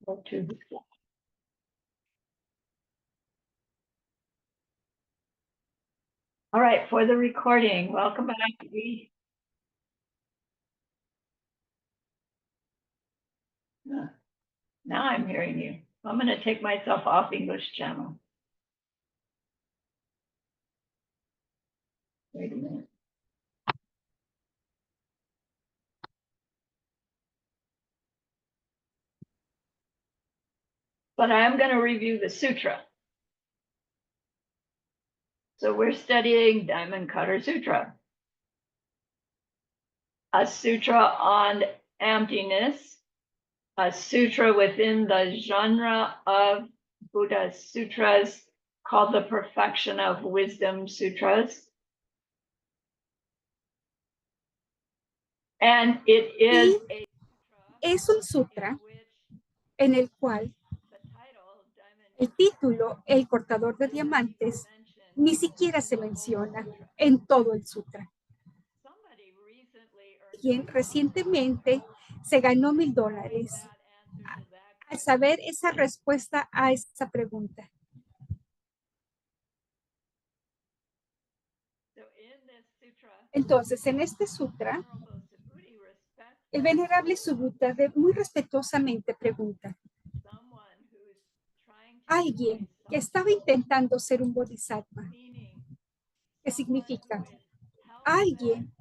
All right, for the recording, welcome back. Now I'm hearing you. I'm going to take myself off English channel. Wait a minute. But I am going to review the sutra. So we're studying Diamond Cutter Sutra, a sutra on emptiness, a sutra within the genre of Buddha sutras called the Perfection of Wisdom Sutras. And it is es un sutra en el cual el título, el cortador de diamantes, ni siquiera se menciona en todo el sutra. Quien recientemente se ganó $1000 al saber esa respuesta a esa pregunta. Entonces, en este sutra, el venerable Subhuta muy respetuosamente pregunta: alguien que estaba intentando ser un bodhisattva, ¿qué significa? Alguien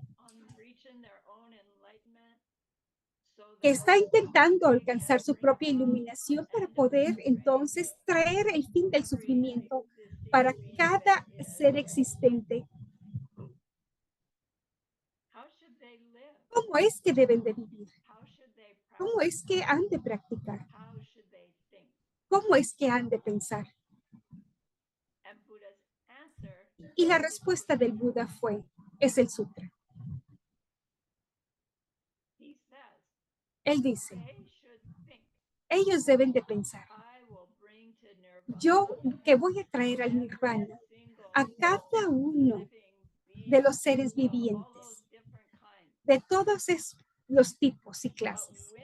que está intentando alcanzar su propia iluminación para poder entonces traer el fin del sufrimiento para cada ser existente. ¿Cómo es que deben de vivir? ¿Cómo es que han de practicar? ¿Cómo es que han de pensar? Y la respuesta del Buda es el sutra. Él dice, ellos deben de pensar: yo que voy a traer al nirvana a cada uno de los seres vivientes, de todos los tipos y clases.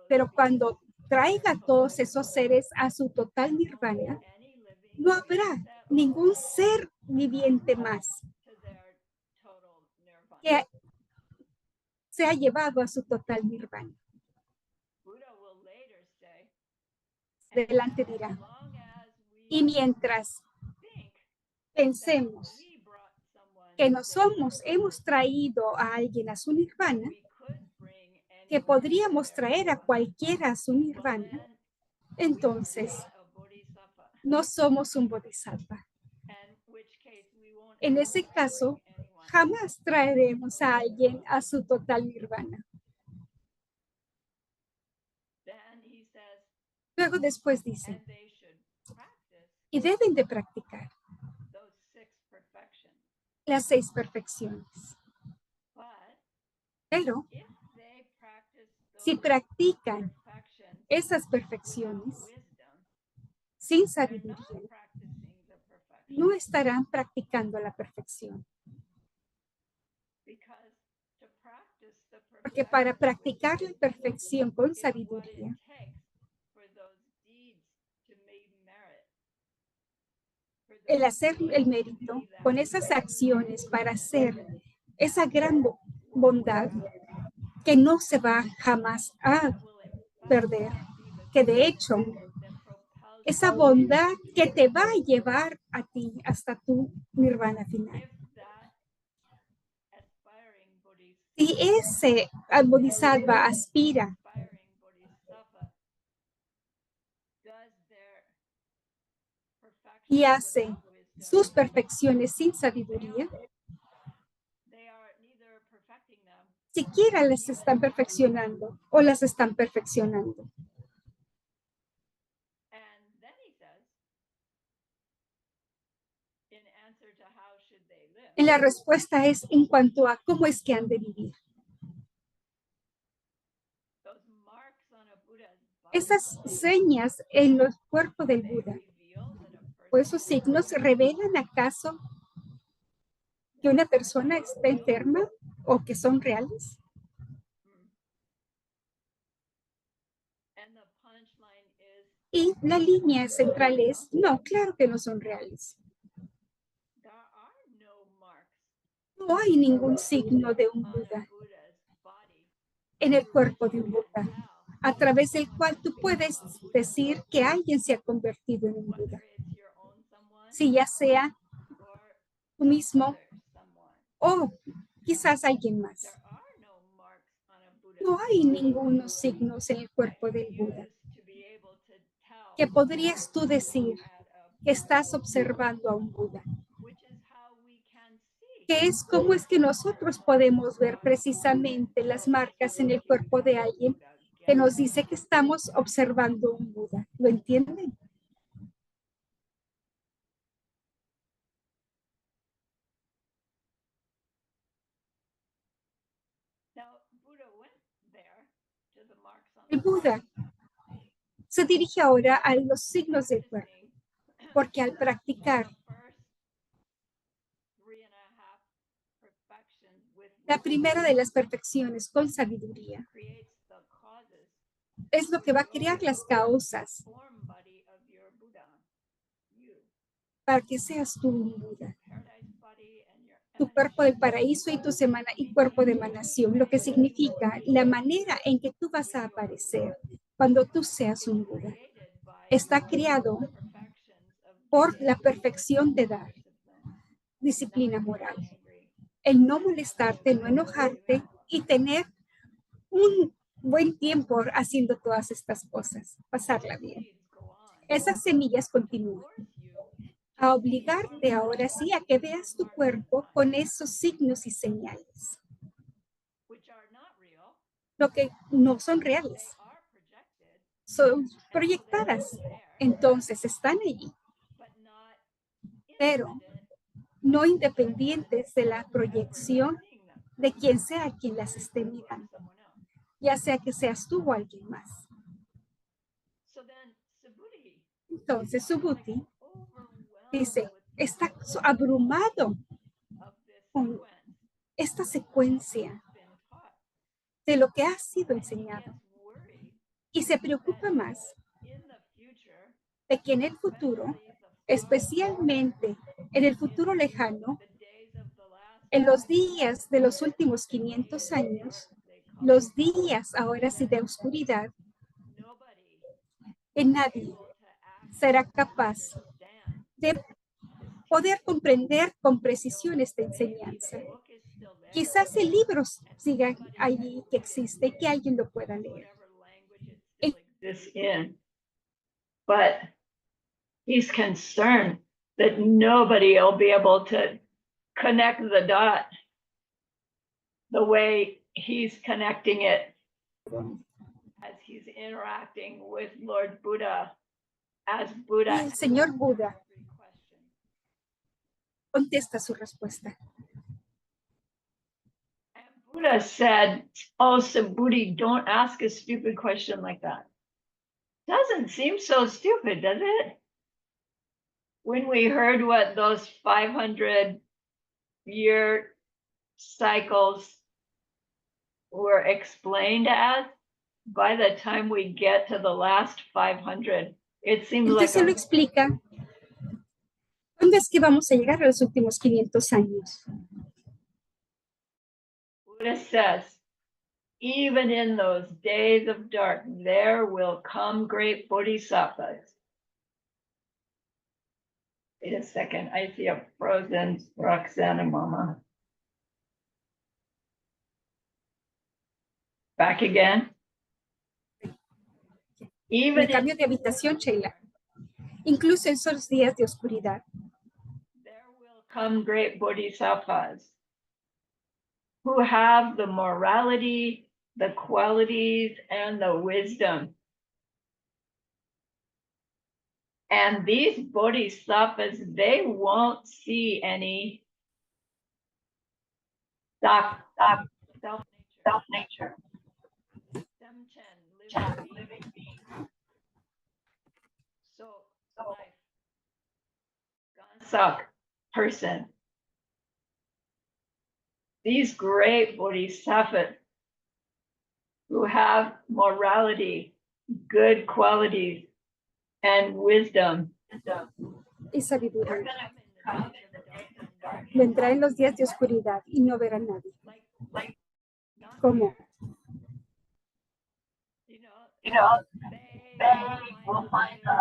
Pero cuando traiga a todos esos seres a su total nirvana, no habrá ningún ser viviente más que se ha llevado a su total nirvana. Adelante dirá: y mientras pensemos que hemos traído a alguien a su nirvana, que podríamos traer a cualquiera a su nirvana, entonces no somos un bodhisattva. En ese caso, jamás traeremos a alguien a su total nirvana. Luego después dice, y deben de practicar las 6 perfecciones. Pero si practican esas perfecciones sin sabiduría, no estarán practicando la perfección. Porque para practicar la perfección con sabiduría, el hacer el mérito con esas acciones para hacer esa gran bondad que no se va jamás a perder, que de hecho esa bondad que te va a llevar a ti hasta tu nirvana final. Si ese bodhisattva aspira y hace sus perfecciones sin sabiduría, siquiera las están perfeccionando o las están perfeccionando. Y la respuesta es en cuanto a cómo es que han de vivir. Esas señas en el cuerpo del Buda, o esos signos, ¿revelan acaso que una persona está enferma o que son reales? Y la línea central es, no, claro que no son reales. No hay ningún signo de un Buda en el cuerpo de un Buda, a través del cual tú puedes decir que alguien se ha convertido en un Buda. Si ya sea tú mismo o quizás alguien más. No hay ningunos signos en el cuerpo del Buda que podrías tú decir que estás observando a un Buda. Que es como es que nosotros podemos ver precisamente las marcas en el cuerpo de alguien que nos dice que estamos observando un Buda. ¿Lo entienden? El Buda se dirige ahora a los signos del cuerpo, porque al practicar la primera de las perfecciones con sabiduría, es lo que va a crear las causas para que seas tú un Buda. Tu cuerpo del paraíso y tu semana y cuerpo de emanación, lo que significa la manera en que tú vas a aparecer cuando tú seas un Buda. Está creado por la perfección de dar, disciplina moral, el no molestarte, no enojarte y tener un buen tiempo haciendo todas estas cosas, pasarla bien. Esas semillas continúan a obligarte ahora sí a que veas tu cuerpo con esos signos y señales, lo que no son reales, son proyectadas, entonces están allí, pero no independientes de la proyección de quien sea quien las esté mirando, ya sea que seas tú o alguien más. Entonces Subhuti dice, está abrumado con esta secuencia de lo que ha sido enseñado y se preocupa más de que en el futuro, especialmente en el futuro lejano, en los días de los últimos 500 años, los días ahora sí de oscuridad, que nadie será capaz de poder comprender con precisión esta enseñanza. Quizás el libro siga allí, que existe, que alguien lo pueda leer. But he's concerned that nobody will be able to connect the dot the way he's connecting it as he's interacting with Lord Buddha as Buddha. Y el Señor Buda contesta su respuesta. And Buddha said, oh, Subhuti, don't ask a stupid question like that. Doesn't seem so stupid, does it? When we heard what those 500-year cycles were explained as, by the time we get to the last 500, it seems like se lo explica. ¿Dónde es que vamos a llegar a los últimos 500 años? Buddha says, even in those days of dark, there will come great bodhisattvas. Wait a second, I see a frozen Roxana Mama. Back again. El cambio de habitación, Sheila. Incluso en esos días de oscuridad. There will come great bodhisattvas who have the morality, the qualities, and the wisdom. And these bodhisattvas, they won't see any self-nature. Living being. So life. Gansak person. These great bodhisattvas who have morality, good qualities and wisdom. y sabiduría. Vendrá en los días de oscuridad y no verá a nadie. Como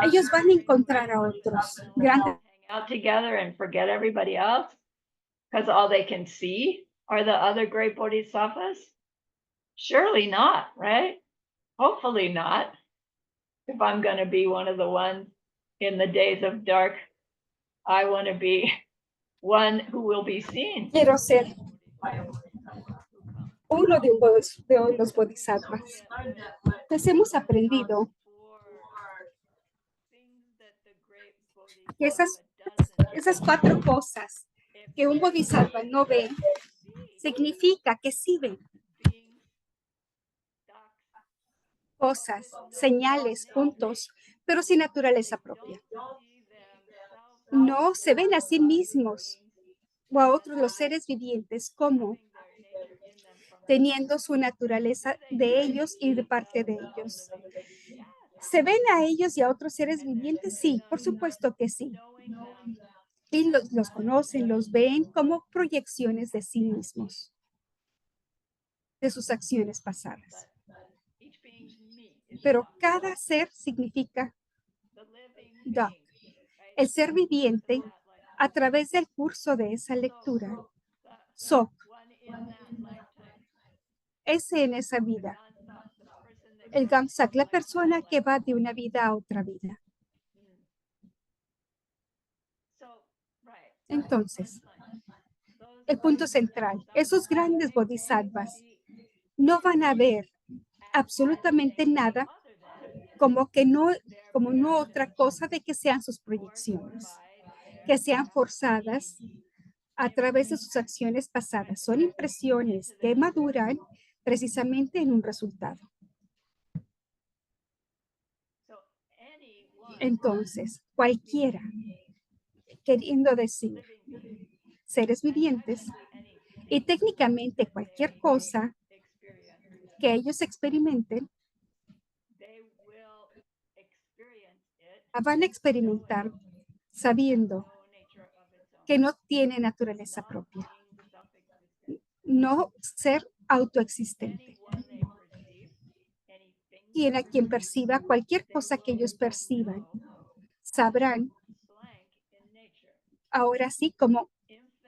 ellos van a encontrar a otros grandes. Out together and forget everybody else because all they can see are the other great bodhisattvas? Surely not, right? Hopefully not. If I'm going to be one of the ones in the days of dark, I want to be one who will be seen. Quiero ser uno de los bodhisattvas. Pues hemos aprendido que esas 4 cosas que un bodhisattva no ve, significa que sí ven cosas, señales, puntos, pero sin naturaleza propia. No se ven a sí mismos o a otros los seres vivientes como teniendo su naturaleza de ellos y de parte de ellos. ¿Se ven a ellos y a otros seres vivientes? Sí, por supuesto que sí. Y los conocen, los ven como proyecciones de sí mismos, de sus acciones pasadas. Pero cada ser significa Duck, el ser viviente a través del curso de esa lectura. Sok, ese en esa vida. El Gamsak, la persona que va de una vida a otra vida. Entonces, el punto central, esos grandes bodhisattvas no van a ver absolutamente nada como no otra cosa de que sean sus proyecciones, que sean forzadas a través de sus acciones pasadas. Son impresiones que maduran precisamente en un resultado. Entonces, cualquiera, queriendo decir seres vivientes, y técnicamente cualquier cosa que ellos experimenten, van a experimentar sabiendo que no tiene naturaleza propia, no ser autoexistente. Quien perciba cualquier cosa que ellos perciban, sabrán ahora sí como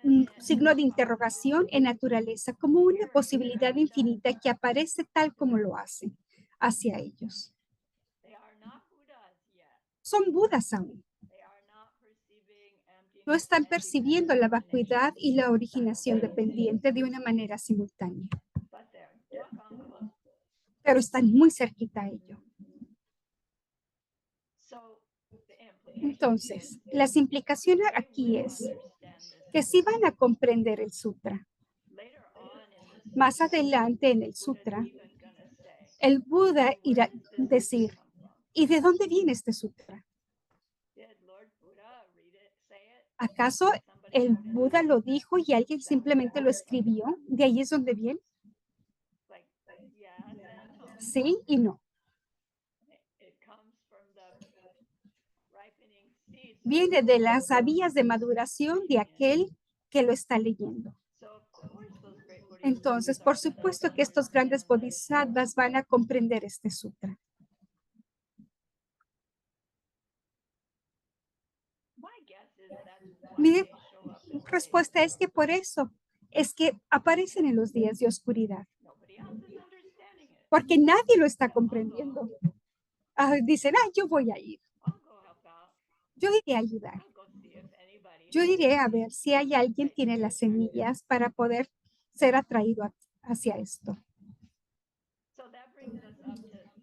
un signo de interrogación en naturaleza, como una posibilidad infinita que aparece tal como lo hace hacia ellos. Son Budas aún. No están percibiendo la vacuidad y la originación dependiente de una manera simultánea, pero están muy cerquita a ello. Entonces, las implicaciones aquí es que si van a comprender el sutra, más adelante en el sutra, el Buda irá a decir, ¿y de dónde viene este sutra? ¿Acaso el Buda lo dijo y alguien simplemente lo escribió? ¿De ahí es donde viene? Sí y no. Viene de las vías de maduración de aquel que lo está leyendo. Entonces, por supuesto que estos grandes bodhisattvas van a comprender este sutra. Mi respuesta es que por eso es que aparecen en los días de oscuridad, porque nadie lo está comprendiendo. Dicen, yo voy a ir. Yo iré a ayudar. Yo iré a ver si hay alguien que tiene las semillas para poder ser atraído hacia esto.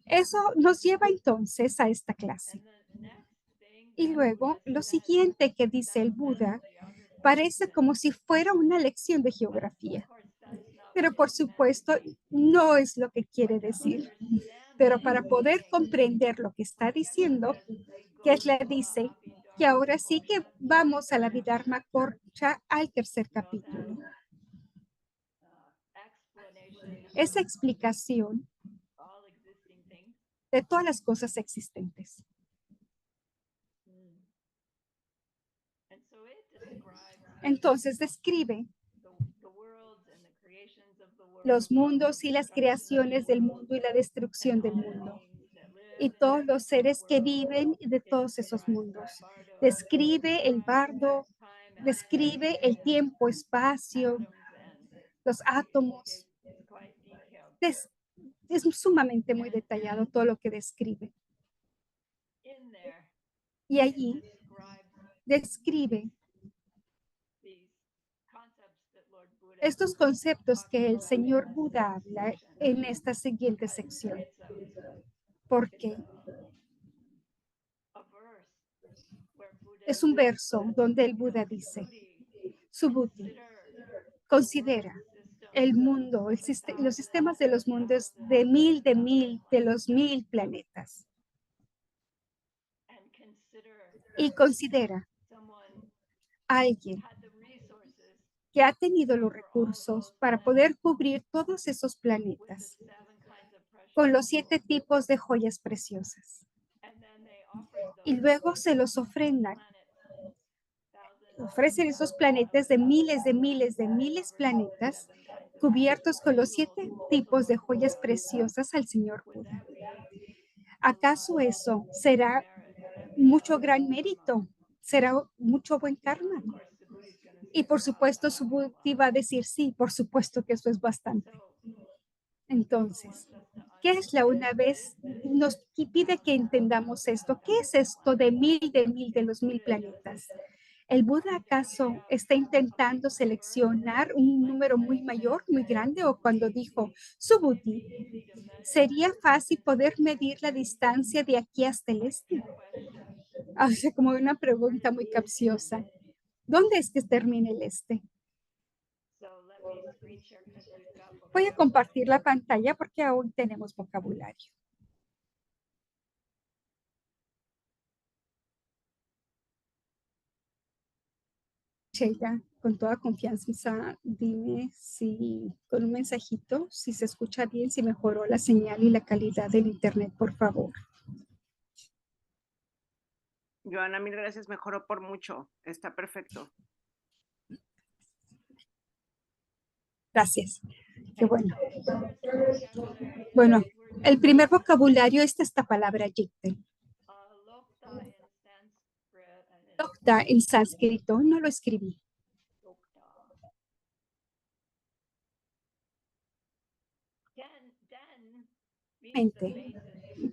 Eso nos lleva entonces a esta clase. Y luego, lo siguiente que dice el Buda parece como si fuera una lección de geografía. Pero por supuesto, no es lo que quiere decir. Pero para poder comprender lo que está diciendo, Geshe dice que ahora sí que vamos a la Vidharma Corcha al tercer capítulo. Esa explicación de todas las cosas existentes. And so it describes Entonces describe the worlds and the creations of the world, los mundos y las creaciones del mundo y la destrucción del mundo. Y todos los seres que viven de todos esos mundos. Describe el bardo, describe el tiempo, espacio, los átomos. Es sumamente muy detallado todo lo que describe. Y allí describe estos conceptos que el señor Buda habla en esta siguiente sección. ¿Por qué? Es un verso donde el Buda dice, Subhuti, considera el mundo, los sistemas de los mundos de los 1000 planetas. Y considera a alguien que ha tenido los recursos para poder cubrir todos esos planetas con los 7 tipos de joyas preciosas. Y luego se los ofrendan. Ofrecen esos planetas de miles planetas cubiertos con los 7 tipos de joyas preciosas al Señor Buda. ¿Acaso eso será mucho gran mérito? ¿Será mucho buen karma? Y por supuesto, Subhuti va a decir, sí, por supuesto que eso es bastante. Entonces, ¿qué es la una vez? Nos pide que entendamos esto. ¿Qué es esto de los 1000 planetas? ¿El Buda acaso está intentando seleccionar un número muy mayor, muy grande? O cuando dijo, Subhuti, ¿sería fácil poder medir la distancia de aquí hasta el este? O sea, como una pregunta muy capciosa. ¿Dónde es que termina el este? Voy a compartir la pantalla porque aún tenemos vocabulario. Sheila, con toda confianza, dime si con un mensajito, si se escucha bien, si mejoró la señal y la calidad del internet, por favor. Joana, mil gracias, mejoró por mucho, está perfecto. Gracias. Qué bueno. Bueno, el primer vocabulario es esta palabra yikten. Lokta en sánscrito, no lo escribí.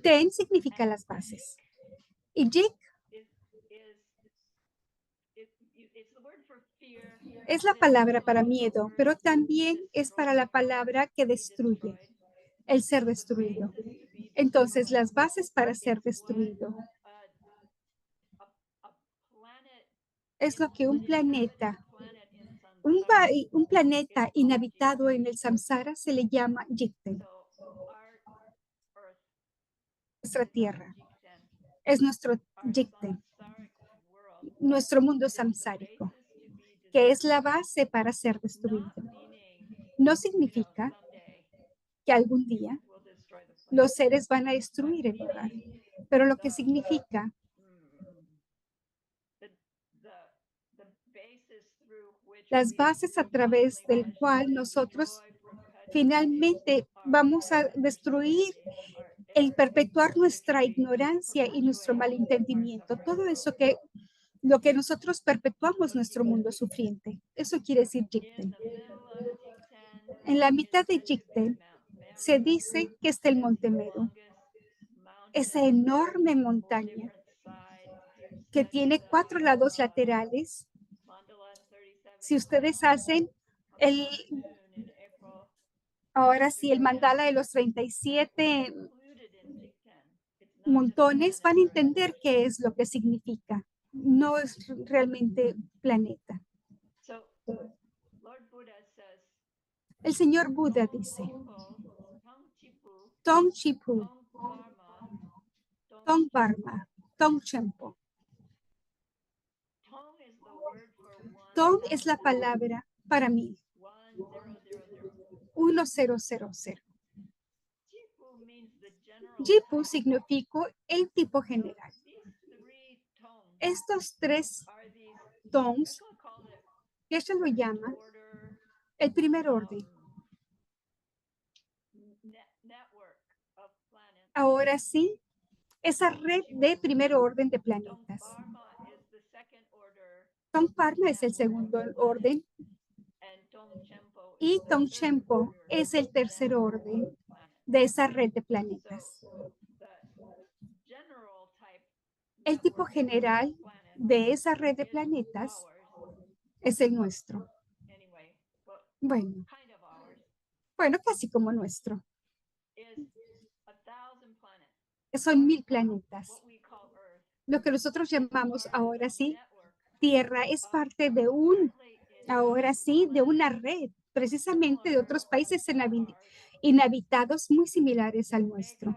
Ten significa las bases. Y jik es la palabra para miedo, pero también es para la palabra que destruye, el ser destruido. Entonces, las bases para ser destruido es lo que un planeta inhabitado en el samsara se le llama yikten. Nuestra tierra es nuestro yikten, nuestro mundo samsárico, que es la base para ser destruido. No significa que algún día los seres van a destruir el lugar, pero lo que significa las bases a través del cual nosotros finalmente vamos a destruir el perpetuar nuestra ignorancia y nuestro malentendimiento, todo eso que lo que nosotros perpetuamos nuestro mundo sufriente. Eso quiere decir yikten. En la mitad de yikten se dice que está el Monte Meru, esa enorme montaña que tiene 4 lados laterales. Si ustedes hacen ahora sí, el mandala de los 37 montones, van a entender qué es lo que significa. No es realmente planeta. El señor Buda dice, Tong Chipu, Tong Parma, Tong Chempo. Tong es la palabra para mí. 1000. Jipu significa el tipo general. Estos tres tonos, que se lo llama el primer orden. Ahora sí, esa red de primer orden de planetas. Tongparma es el segundo orden y Tongchenpo es el tercer orden de esa red de planetas. El tipo general de esa red de planetas es el nuestro. Bueno, casi como nuestro. Son 1000 planetas. Lo que nosotros llamamos ahora sí, Tierra es parte de ahora sí, de una red, precisamente de otros países inhabitados muy similares al nuestro,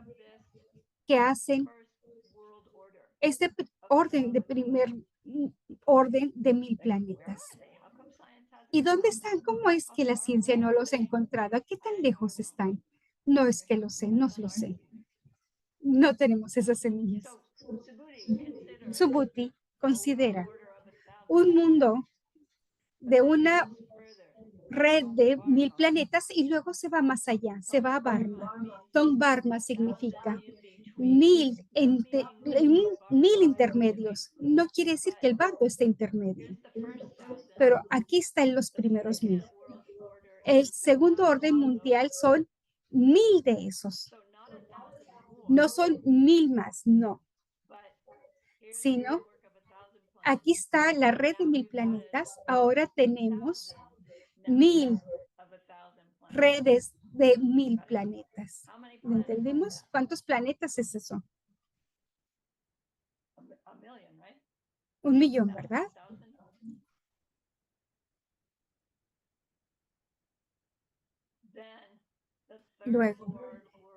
que hacen este orden de primer orden de 1000 planetas. ¿Y dónde están? ¿Cómo es que la ciencia no los ha encontrado? ¿Qué tan lejos están? No es que lo sé, no lo sé. No tenemos esas semillas. Subhuti considera un mundo de una red de 1000 planetas y luego se va más allá, se va a Varma. Tongvarma significa 1000 intermedios. No quiere decir que el bardo esté intermedio, pero aquí están los primeros 1000. El segundo orden mundial son 1000 de esos. No son 1000 más, no. Sino, aquí está la red de 1000 planetas. Ahora tenemos 1000 redes de 1000 planetas. ¿Lo entendemos? ¿Cuántos planetas es eso? 1,000,000, ¿verdad? Luego,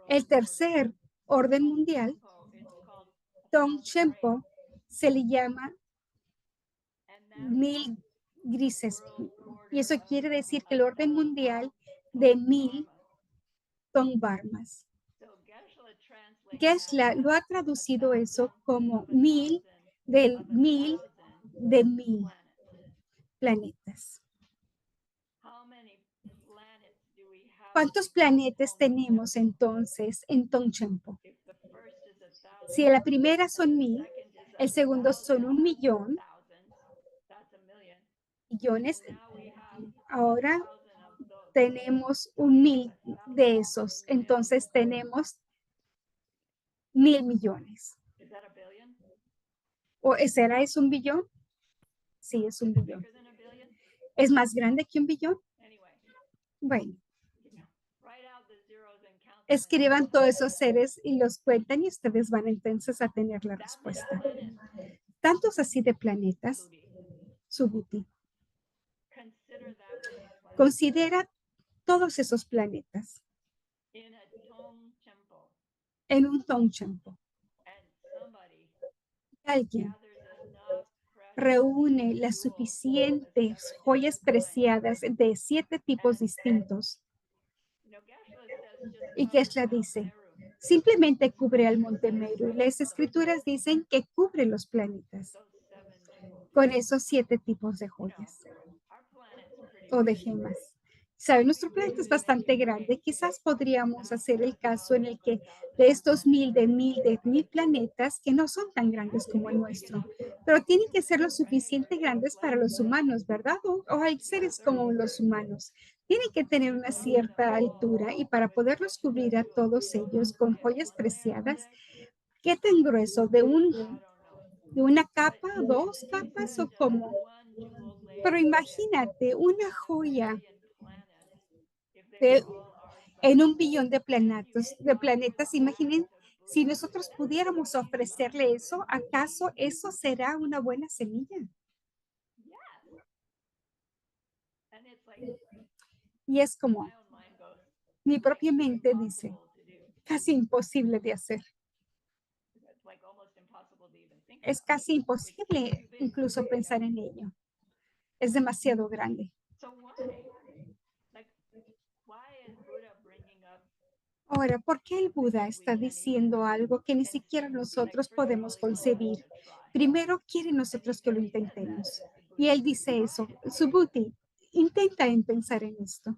el tercer orden mundial, Tongchenpo, se le llama 1000 grises. Y eso quiere decir que el orden mundial de 1000 Tongvarmas. Geshe-la lo ha traducido eso como 1000 de 1000 planetas. ¿Cuántos planetas tenemos entonces en Tongchenpo? Si la primera son 1000, el segundo son 1,000,000 millones. Ahora tenemos 1000 de esos. Entonces tenemos 1000 millones. ¿O será es 1,000,000,000? Sí, es 1,000,000,000. ¿Es más grande que 1,000,000,000? Bueno. Escriban todos esos seres y los cuentan y ustedes van entonces a tener la respuesta. Tantos así de planetas, Subhuti. Considera todos esos planetas en un Tongchenpo. Alguien reúne las suficientes joyas preciadas de 7 tipos distintos. Y Geshe-la dice, simplemente cubre al monte Meru. Y las escrituras dicen que cubre los planetas con esos 7 tipos de joyas o de gemas. Saben, nuestro planeta es bastante grande. Quizás podríamos hacer el caso en el que de estos 1000 planetas, que no son tan grandes como el nuestro, pero tienen que ser lo suficiente grandes para los humanos, ¿verdad? O hay seres como los humanos. Tienen que tener una cierta altura y para poderlos cubrir a todos ellos con joyas preciadas, ¿qué tan grueso? ¿De una capa, 2 capas o cómo? Pero imagínate una joya en 1,000,000,000 de planetas. Imaginen, si nosotros pudiéramos ofrecerle eso, ¿acaso eso será una buena semilla? Y es como, mi propia mente dice, casi imposible de hacer. Es casi imposible incluso pensar en ello. Es demasiado grande. Ahora, ¿por qué el Buda está diciendo algo que ni siquiera nosotros podemos concebir? Primero, quiere nosotros que lo intentemos. Y él dice eso. Subhuti, intenta en pensar en esto.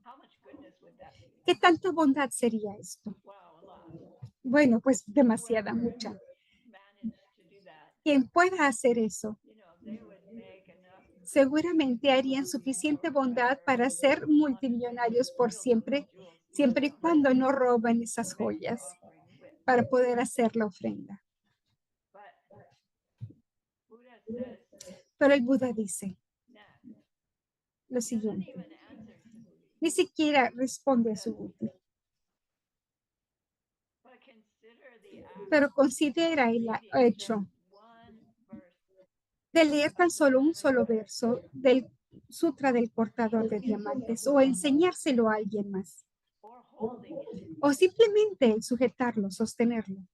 ¿Qué tanta bondad sería esto? Bueno, pues demasiada, mucha. Quien pueda hacer eso, seguramente harían suficiente bondad para ser multimillonarios por siempre, siempre y cuando no roban esas joyas para poder hacer la ofrenda. Pero el Buda dice lo siguiente, ni siquiera responde a su Buda, pero considera el hecho de leer tan solo un solo verso del Sutra del Portador de Diamantes o enseñárselo a alguien más o simplemente el sujetarlo, sostenerlo,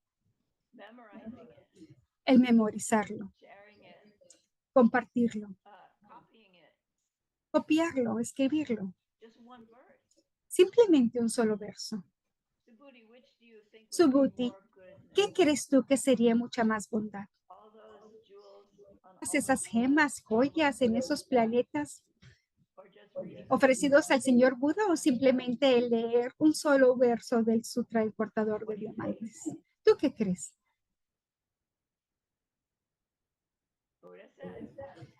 el memorizarlo, compartirlo, copiarlo, escribirlo. Simplemente un solo verso. Subhuti, ¿qué crees tú que sería mucha más bondad? Esas gemas, joyas en esos planetas ofrecidos al señor Buda o simplemente el leer un solo verso del Sutra del Portador de Diamantes. ¿Tú qué crees?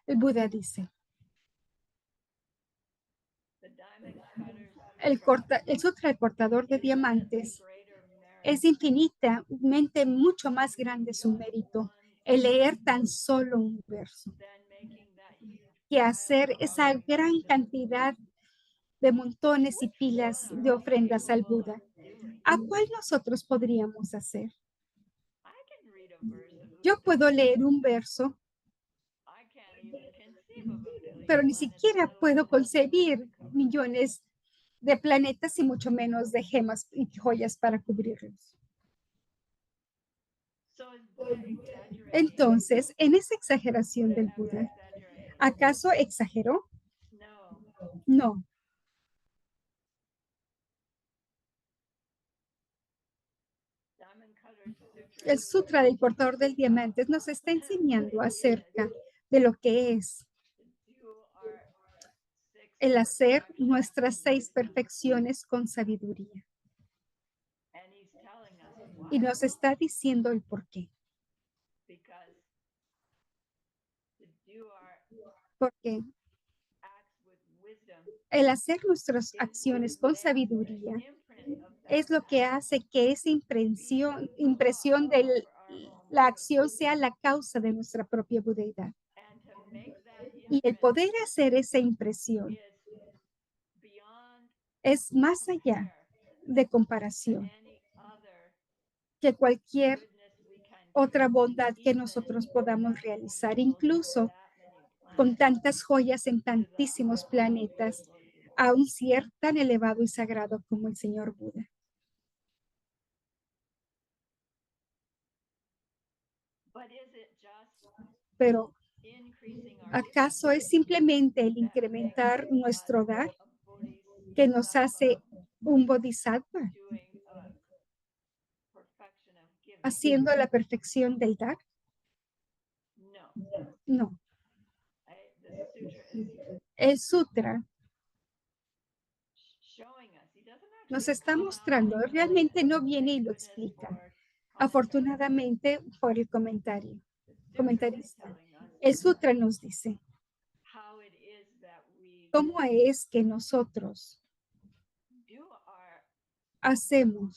El Buda dice, el Sutra del Portador de Diamantes es infinitamente mucho más grande su mérito el leer tan solo un verso que hacer esa gran cantidad de montones y pilas de ofrendas al Buda. ¿A cuál nosotros podríamos hacer? Yo puedo leer un verso, pero ni siquiera puedo concebir millones de planetas y mucho menos de gemas y joyas para cubrirlos. Entonces, en esa exageración del Buda, ¿acaso exageró? No. El Sutra del Portador del Diamantes nos está enseñando acerca de lo que es el hacer nuestras 6 perfecciones con sabiduría. Y nos está diciendo el por qué. Porque el hacer nuestras acciones con sabiduría es lo que hace que esa impresión de la acción sea la causa de nuestra propia budeidad. Y el poder hacer esa impresión es más allá de comparación que cualquier otra bondad que nosotros podamos realizar, incluso con tantas joyas en tantísimos planetas, a un ser tan elevado y sagrado como el señor Buda. Pero, ¿acaso es simplemente el incrementar nuestro dar que nos hace un bodhisattva, haciendo la perfección del dar? No. El sutra nos está mostrando, realmente no viene y lo explica. Afortunadamente por el comentarista. El sutra nos dice cómo es que nosotros hacemos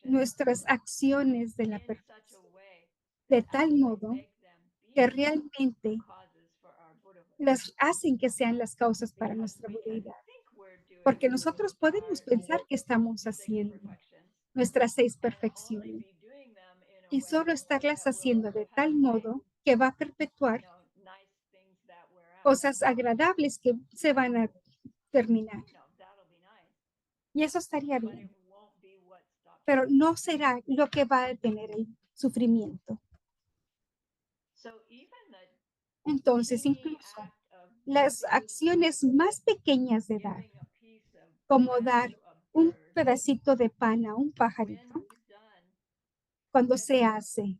nuestras acciones de la perfección de tal modo que realmente las hacen que sean las causas para nuestra budeidad. Porque nosotros podemos pensar que estamos haciendo nuestras 6 perfecciones y solo estarlas haciendo de tal modo que va a perpetuar cosas agradables que se van a terminar. Y eso estaría bien, pero no será lo que va a detener el sufrimiento. Entonces, incluso las acciones más pequeñas de dar, como dar un pedacito de pan a un pajarito, cuando se hace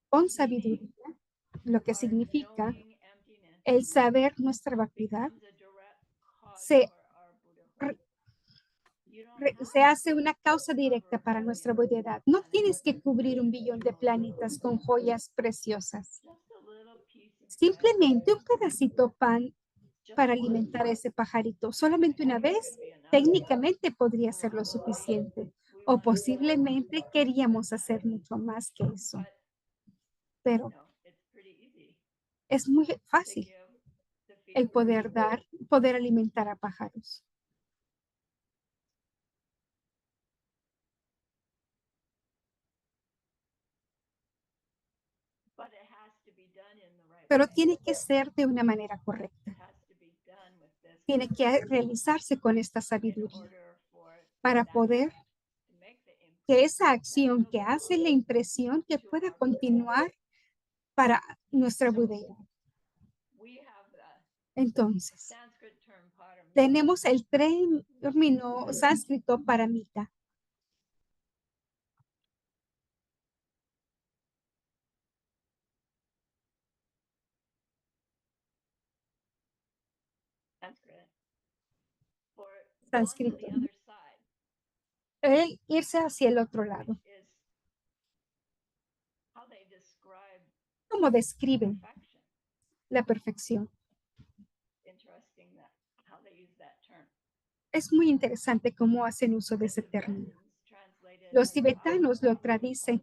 con sabiduría, lo que significa el saber nuestra vacuidad, se, se hace una causa directa para nuestra budeidad. No tienes que cubrir 1 billón de planetas con joyas preciosas. Simplemente un pedacito pan para alimentar a ese pajarito. Solamente una vez, técnicamente podría ser lo suficiente. O posiblemente queríamos hacer mucho más que eso. Pero es muy fácil el poder alimentar a pájaros. Pero tiene que ser de una manera correcta. Tiene que realizarse con esta sabiduría para poder que esa acción que hace la impresión que pueda continuar para nuestra budeidad. Entonces, tenemos el término sánscrito paramita. Sánscrito. El irse hacia el otro lado. ¿Cómo describen la perfección? Es muy interesante cómo hacen uso de ese término. Los tibetanos lo traducen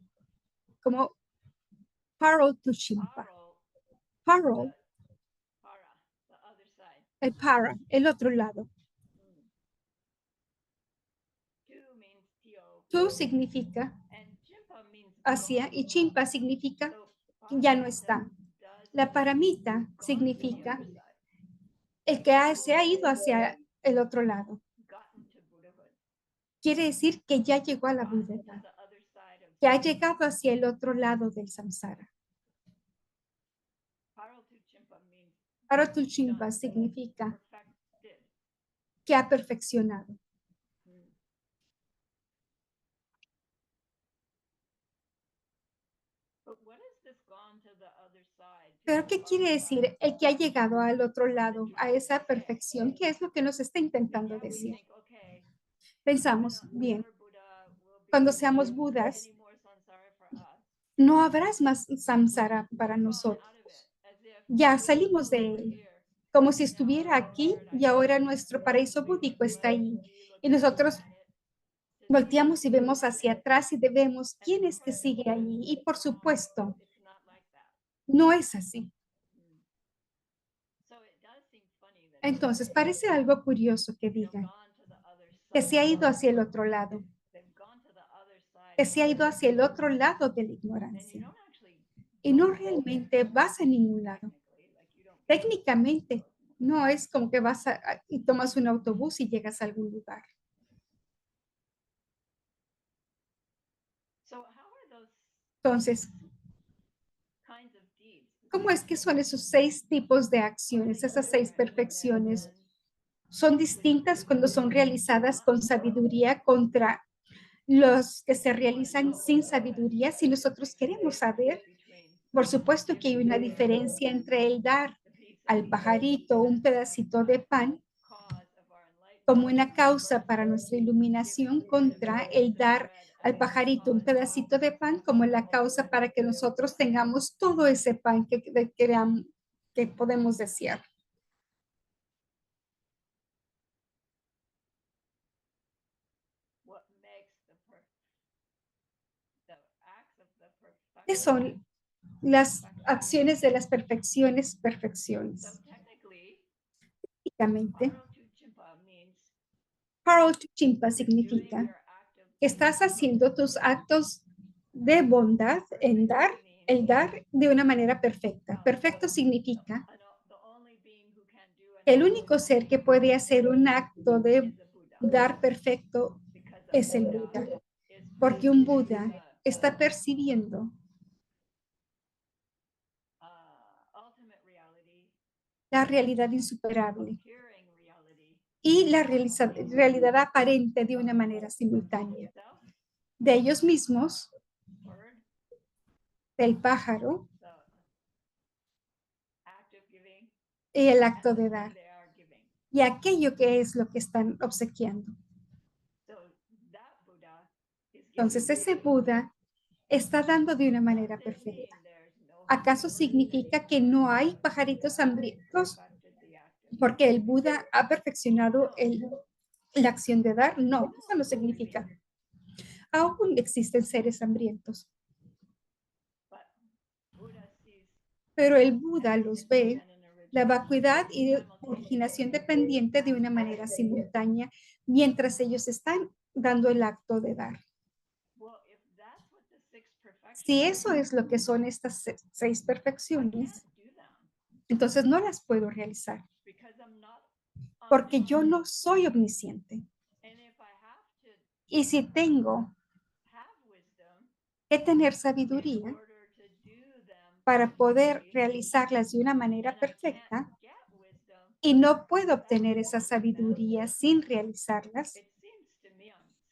como paro tu chimpa. Paro, el para, el otro lado. Tu significa hacia y chimpa significa ya no está. La paramita significa el que se ha ido hacia el otro lado. Quiere decir que ya llegó a la budeidad, que ha llegado hacia el otro lado del samsara. Paratuchimpa significa que ha perfeccionado. Pero ¿qué quiere decir el que ha llegado al otro lado, a esa perfección? ¿Qué es lo que nos está intentando decir? Pensamos, bien, cuando seamos budas, no habrá más samsara para nosotros. Ya salimos de él, como si estuviera aquí y ahora nuestro paraíso búdico está ahí. Y nosotros volteamos y vemos hacia atrás y vemos quién es que sigue ahí. Y por supuesto, no es así. Entonces, parece algo curioso que digan que se ha ido hacia el otro lado, que se ha ido hacia el otro lado de la ignorancia. Y no realmente vas a ningún lado. Técnicamente, no es como que vas y tomas un autobús y llegas a algún lugar. Entonces, ¿cómo es que son esos 6 tipos de acciones, esas 6 perfecciones? Son distintas cuando son realizadas con sabiduría contra los que se realizan sin sabiduría. Si nosotros queremos saber, por supuesto que hay una diferencia entre el dar al pajarito un pedacito de pan como una causa para nuestra iluminación contra el dar al pajarito un pedacito de pan como la causa para que nosotros tengamos todo ese pan que podemos desear. ¿Qué son las acciones de las perfecciones? Técnicamente, Parotuchimpa significa que estás haciendo tus actos de bondad en dar, el dar de una manera perfecta. Perfecto significa que el único ser que puede hacer un acto de dar perfecto es el Buda, porque un Buda está percibiendo la realidad insuperable, y la realidad aparente de una manera simultánea. De ellos mismos, del pájaro y el acto de dar. Y aquello que es lo que están obsequiando. Entonces, ese Buda está dando de una manera perfecta. ¿Acaso significa que no hay pajaritos hambrientos porque el Buda ha perfeccionado la acción de dar? No, eso no significa. Aún existen seres hambrientos. Pero el Buda los ve, la vacuidad y originación dependiente de una manera simultánea mientras ellos están dando el acto de dar. Si eso es lo que son estas 6 perfecciones, entonces no las puedo realizar porque yo no soy omnisciente. Y si tengo que tener sabiduría para poder realizarlas de una manera perfecta y no puedo obtener esa sabiduría sin realizarlas,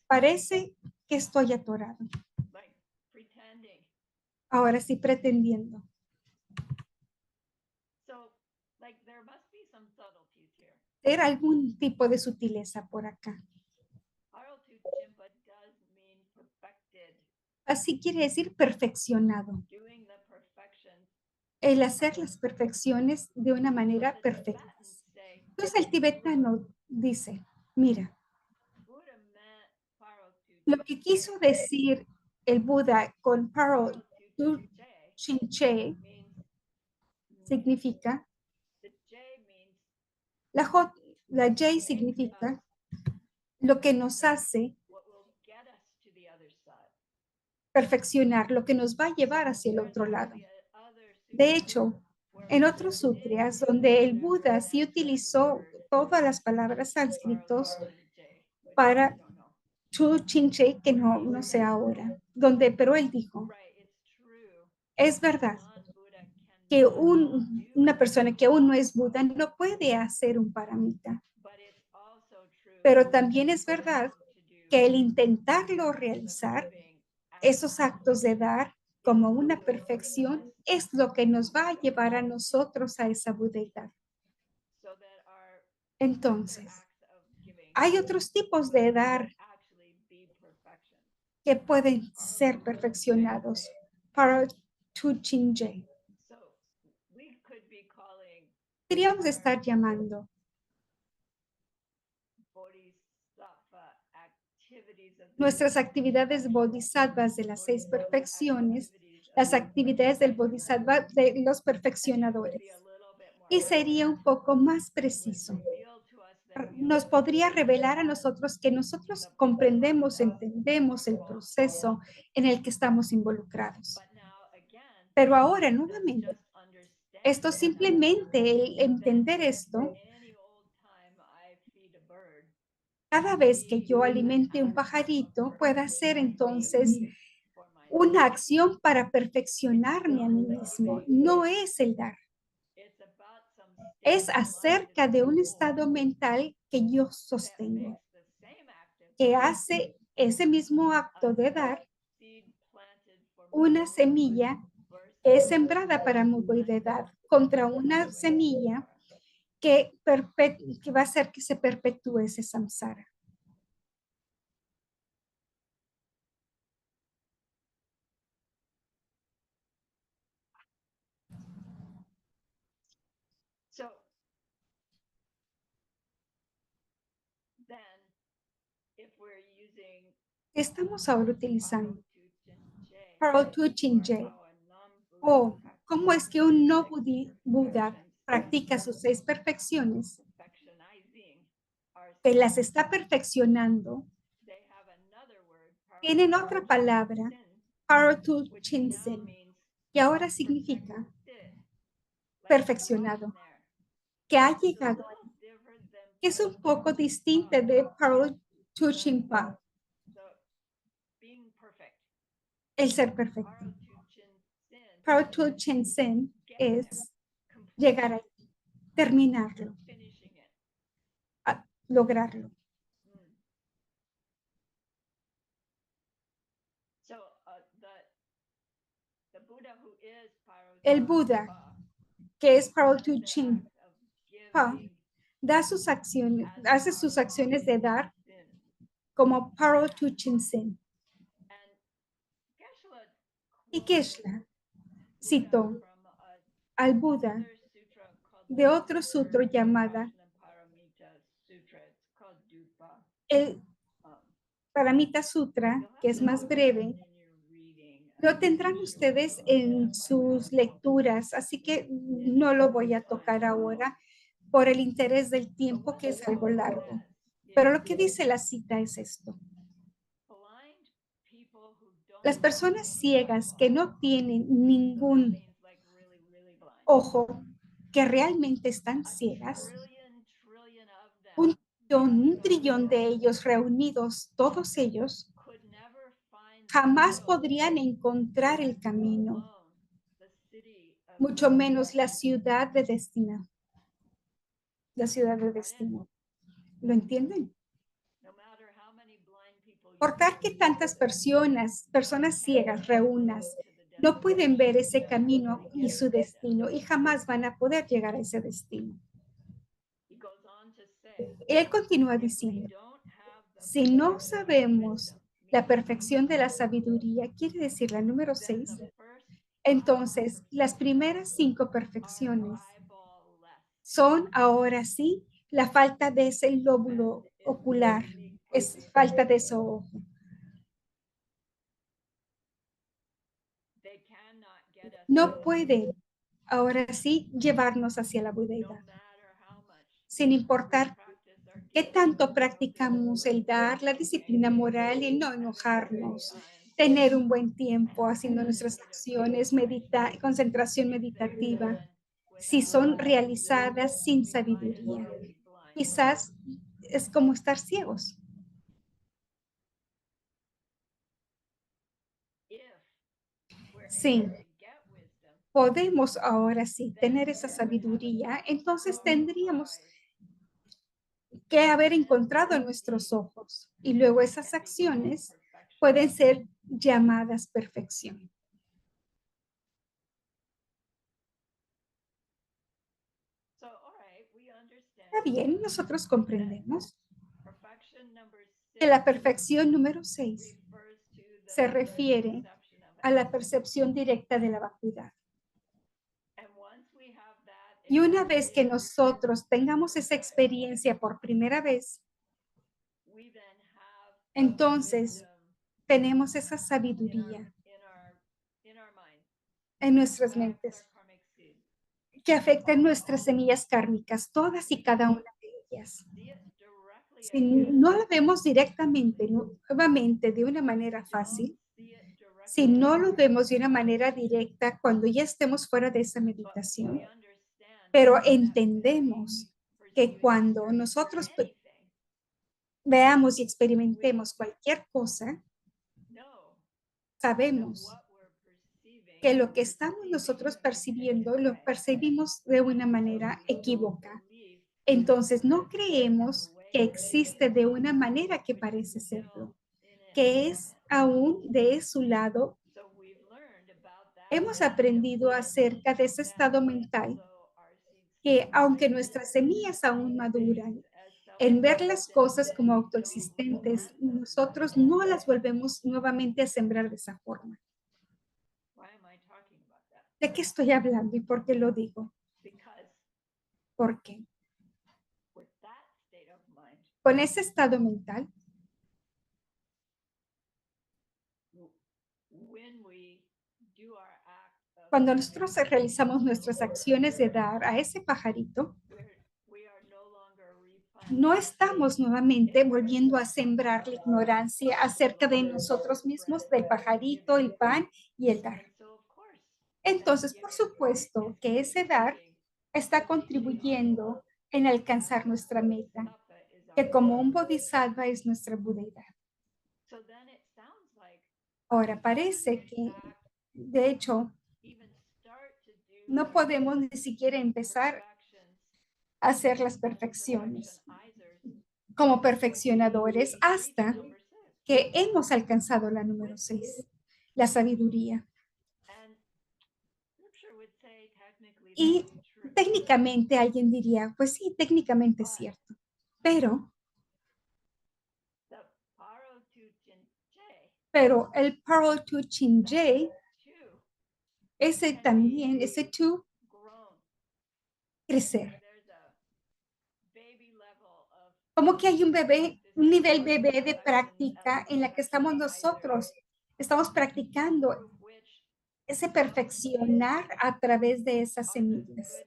parece que estoy atorado. Ahora sí, pretendiendo. Era algún tipo de sutileza por acá. Así quiere decir perfeccionado. El hacer las perfecciones de una manera perfecta. Entonces el tibetano dice, mira, lo que quiso decir el Buda con Paro Tu Chinche significa, la J significa lo que nos hace perfeccionar, lo que nos va a llevar hacia el otro lado. De hecho, en otros sutras donde el Buda sí utilizó todas las palabras sánscritos para Tu Chinche, que no sé ahora, pero él dijo, es verdad que una persona que aún no es Buda no puede hacer un paramita, pero también es verdad que el intentarlo realizar, esos actos de dar como una perfección, es lo que nos va a llevar a nosotros a esa budeidad. Entonces, hay otros tipos de dar que pueden ser perfeccionados para Tu Chinche. Podríamos estar llamando nuestras actividades bodhisattvas de las 6 perfecciones, las actividades del bodhisattva de los perfeccionadores. Y sería un poco más preciso. Nos podría revelar a nosotros que nosotros comprendemos, entendemos el proceso en el que estamos involucrados. Pero ahora, nuevamente, esto simplemente, el entender esto, cada vez que yo alimente un pajarito, pueda ser entonces una acción para perfeccionarme a mí mismo. No es el dar. Es acerca de un estado mental que yo sostengo, que hace ese mismo acto de dar una semilla que es sembrada para movilidad contra una semilla que va a hacer que se perpetúe ese samsara. Estamos ahora utilizando Paro Tu Chinche. O cómo es que un no Buda practica sus 6 perfecciones, que las está perfeccionando. Tienen otra palabra, Paro Tu Chinsen, que ahora significa perfeccionado, que ha llegado ahí, que es un poco distinta de Paro Tu Chinpa, el ser perfecto. Paro Tu Chinsen es llegar ahí, terminarlo, lograrlo. El Buda, que es Paro-tu-chin, hace sus acciones de dar como Paro-tu-chin-sen. Y Geshe-la citó al Buda de otro sutra llamada el Paramita Sutra, que es más breve. Lo tendrán ustedes en sus lecturas, así que no lo voy a tocar ahora por el interés del tiempo, que es algo largo. Pero lo que dice la cita es esto. Las personas ciegas que no tienen ningún ojo, que realmente están ciegas, un trillón de ellos reunidos, todos ellos, jamás podrían encontrar el camino, mucho menos la ciudad de destino. La ciudad de destino. ¿Lo entienden? Por tal que tantas personas ciegas reúnas, no pueden ver ese camino y su destino y jamás van a poder llegar a ese destino. Él continúa diciendo, si no sabemos la perfección de la sabiduría, quiere decir la número 6, entonces las primeras 5 perfecciones son ahora sí la falta de ese lóbulo ocular, es falta de ese ojo. No puede ahora sí llevarnos hacia la budeidad, sin importar qué tanto practicamos el dar, la disciplina moral y el no enojarnos, tener un buen tiempo haciendo nuestras acciones, concentración meditativa, si son realizadas sin sabiduría. Quizás es como estar ciegos. Sí, podemos ahora sí tener esa sabiduría, entonces tendríamos que haber encontrado nuestros ojos y luego esas acciones pueden ser llamadas perfección. Está bien, nosotros comprendemos que la perfección número 6 se refiere a la percepción directa de la vacuidad. Y una vez que nosotros tengamos esa experiencia por primera vez, entonces tenemos esa sabiduría en nuestras mentes que afectan nuestras semillas kármicas, todas y cada una de ellas. Si no lo vemos directamente, nuevamente, de una manera fácil, si no lo vemos de una manera directa cuando ya estemos fuera de esa meditación, pero entendemos que cuando nosotros veamos y experimentemos cualquier cosa, sabemos que lo que estamos nosotros percibiendo lo percibimos de una manera equívoca. Entonces no creemos que existe de una manera que parece serlo, que es aún de su lado. Hemos aprendido acerca de ese estado mental que aunque nuestras semillas aún maduran, en ver las cosas como autoexistentes, nosotros no las volvemos nuevamente a sembrar de esa forma. ¿De qué estoy hablando y por qué lo digo? Porque con ese estado mental, cuando nosotros realizamos nuestras acciones de dar a ese pajarito, no estamos nuevamente volviendo a sembrar la ignorancia acerca de nosotros mismos, del pajarito, el pan y el dar. Entonces, por supuesto que ese dar está contribuyendo en alcanzar nuestra meta, que como un bodhisattva es nuestra budeidad. Ahora, parece que, de hecho, no podemos ni siquiera empezar a hacer las perfecciones. como perfeccionadores hasta que hemos alcanzado la número 6, la sabiduría. Y técnicamente alguien diría, pues sí, técnicamente es cierto, pero el Pearl to Chinjay, ese también, ese tú, crecer. Como que hay un bebé, un nivel bebé de práctica en la que estamos nosotros, estamos practicando ese perfeccionar a través de esas semillas,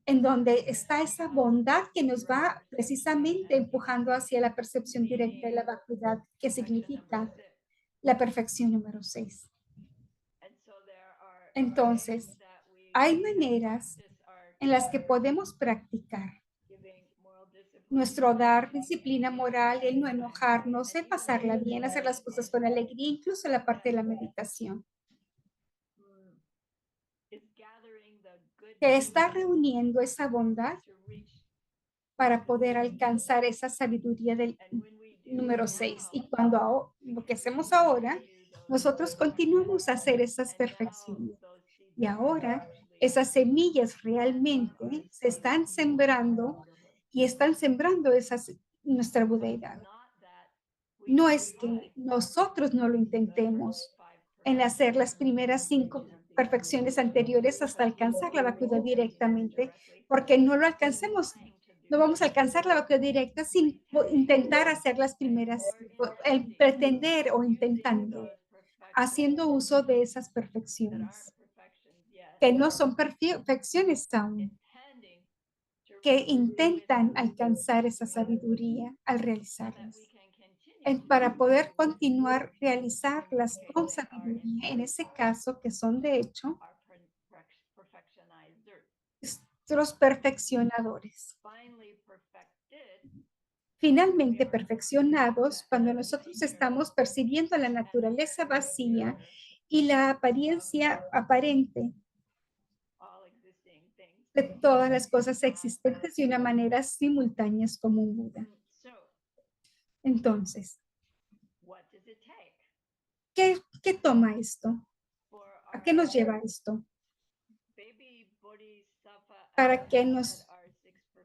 en donde está esa bondad que nos va precisamente empujando hacia la percepción directa de la vacuidad, que significa la perfección número 6. Entonces, hay maneras en las que podemos practicar nuestro dar, disciplina moral, el no enojarnos, el pasarla bien, hacer las cosas con alegría, incluso la parte de la meditación, que está reuniendo esa bondad para poder alcanzar esa sabiduría del número 6. Y cuando lo que hacemos ahora, nosotros continuamos a hacer esas perfecciones. Y ahora esas semillas realmente se están sembrando y están sembrando nuestra budeidad. No es que nosotros no lo intentemos en hacer las primeras 5 perfecciones anteriores hasta alcanzar la vacuidad directamente, porque no lo alcancemos, no vamos a alcanzar la vacuidad directa sin intentar hacer las primeras, el pretender o intentando, haciendo uso de esas perfecciones, que no son perfecciones aún, que intentan alcanzar esa sabiduría al realizarlas. Para poder continuar realizarlas con sabiduría, en ese caso que son de hecho nuestros perfeccionadores. Finalmente perfeccionados cuando nosotros estamos percibiendo la naturaleza vacía y la apariencia aparente de todas las cosas existentes de una manera simultánea como un Buda. Entonces, ¿qué toma esto? ¿A qué nos lleva esto? Para que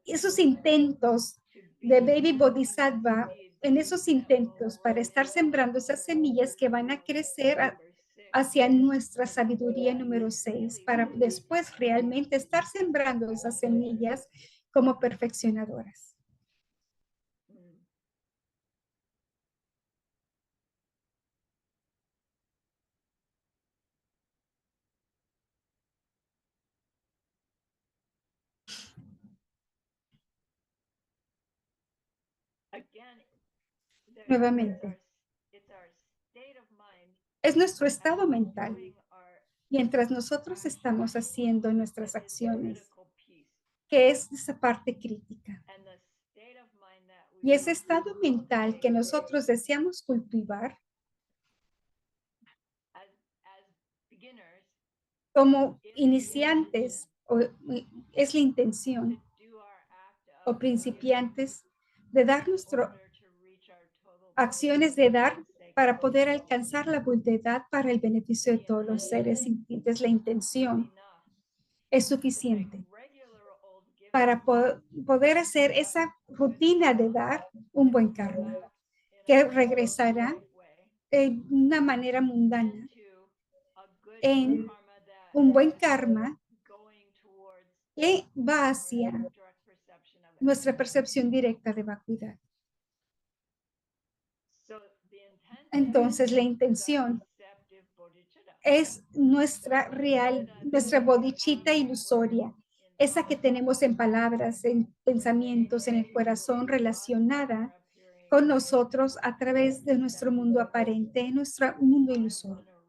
esos intentos de Baby Bodhisattva, en esos intentos para estar sembrando esas semillas que van a crecer hacia nuestra sabiduría número 6, para después realmente estar sembrando esas semillas como perfeccionadoras. Nuevamente, es nuestro estado mental. Mientras nosotros estamos haciendo nuestras acciones, que es esa parte crítica. Y ese estado mental que nosotros deseamos cultivar como iniciantes, es la intención, o principiantes, de dar nuestras acciones de dar para poder alcanzar la voluntad para el beneficio de todos los seres sintientes. La intención es suficiente para poder hacer esa rutina de dar un buen karma, que regresará de una manera mundana en un buen karma que va hacia nuestra percepción directa de vacuidad. Entonces, la intención es nuestra bodhicitta ilusoria, esa que tenemos en palabras, en pensamientos, en el corazón, relacionada con nosotros a través de nuestro mundo aparente, nuestro mundo ilusorio.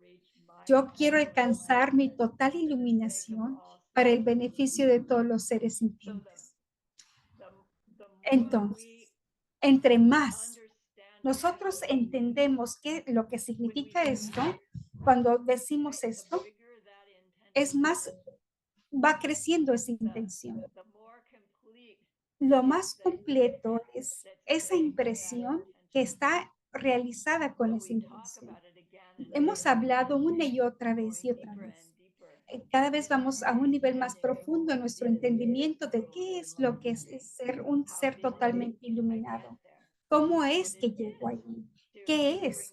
Yo quiero alcanzar mi total iluminación para el beneficio de todos los seres sintientes. Entonces, entre más nosotros entendemos lo que significa esto, cuando decimos esto, es más, va creciendo esa intención. Lo más completo es esa impresión que está realizada con esa intención. Hemos hablado una y otra vez y otra vez. Cada vez vamos a un nivel más profundo en nuestro entendimiento de qué es lo que es ser un ser totalmente iluminado. ¿Cómo es que llego allí? ¿Qué es?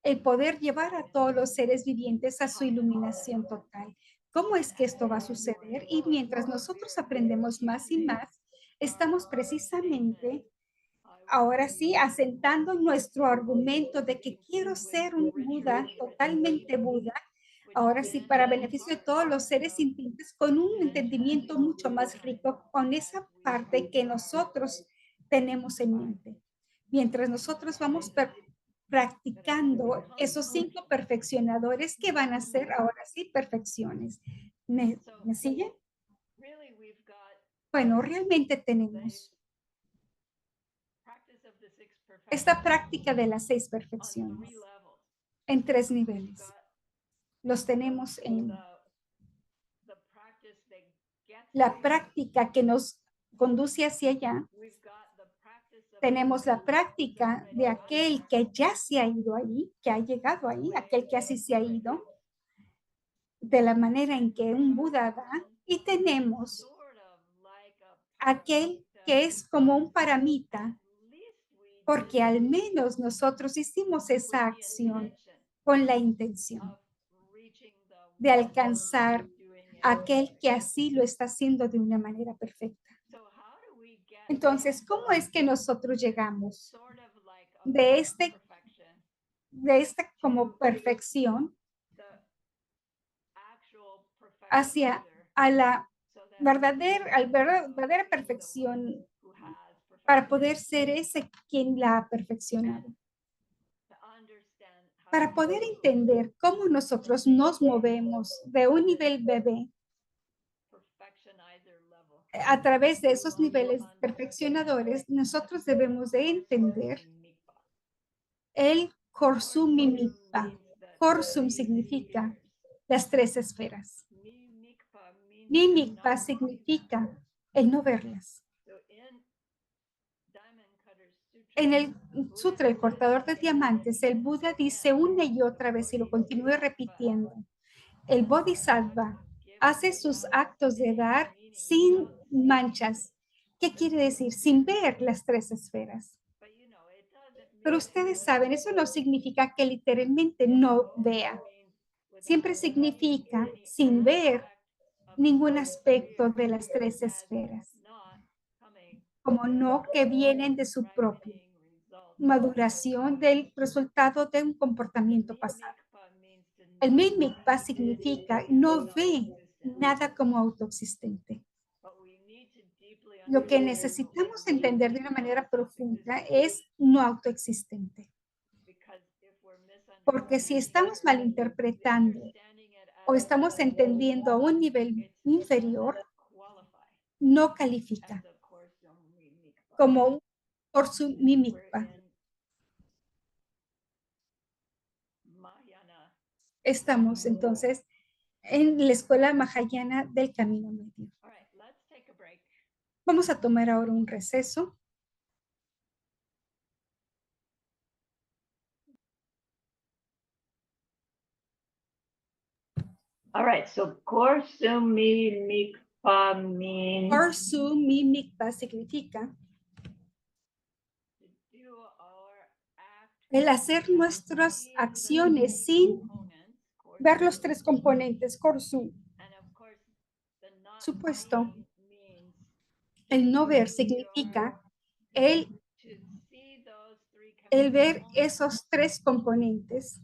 El poder llevar a todos los seres vivientes a su iluminación total. ¿Cómo es que esto va a suceder? Y mientras nosotros aprendemos más y más, estamos precisamente, ahora sí, asentando nuestro argumento de que quiero ser un Buda, totalmente Buda, ahora sí, para beneficio de todos los seres sintientes, con un entendimiento mucho más rico, con esa parte que nosotros tenemos en mente. Mientras nosotros vamos practicando esos 5 perfeccionadores que van a ser ahora sí perfecciones. ¿Me siguen? Bueno, realmente tenemos esta práctica de las 6 perfecciones en 3 niveles. Los tenemos en la práctica que nos conduce hacia allá. Tenemos la práctica de aquel que ya se ha ido ahí, que ha llegado ahí, aquel que así se ha ido, de la manera en que un Buda da, y tenemos aquel que es como un paramita, porque al menos nosotros hicimos esa acción con la intención de alcanzar aquel que así lo está haciendo de una manera perfecta. Entonces, ¿cómo es que nosotros llegamos de esta como perfección hacia a la verdadera perfección para poder ser ese quien la ha perfeccionado? Para poder entender cómo nosotros nos movemos de un nivel bebé a través de esos niveles perfeccionadores, nosotros debemos de entender el Korsum Mimikpa. Korsum significa las 3 esferas. Mimikpa significa el no verlas. En el Sutra, el cortador de diamantes, el Buda dice una y otra vez y lo continúe repitiendo. El Bodhisattva hace sus actos de dar sin manchas. ¿Qué quiere decir? Sin ver las 3 esferas. Pero ustedes saben, eso no significa que literalmente no vea. Siempre significa sin ver ningún aspecto de las 3 esferas, como no que vienen de su propia maduración del resultado de un comportamiento pasado. El Mimikpa significa no ve nada como autoexistente. Lo que necesitamos entender de una manera profunda es no autoexistente. Porque si estamos malinterpretando o estamos entendiendo a un nivel inferior, no califica como por su Mimikpa. Estamos entonces en la escuela Mahayana del Camino Medio. Vamos a tomar ahora un receso. All right, so Korsum Mimikpa means Korsu Mimikpa significa el hacer nuestras acciones sin ver los 3 componentes. Korsu, supuesto, el no ver significa el ver esos 3 componentes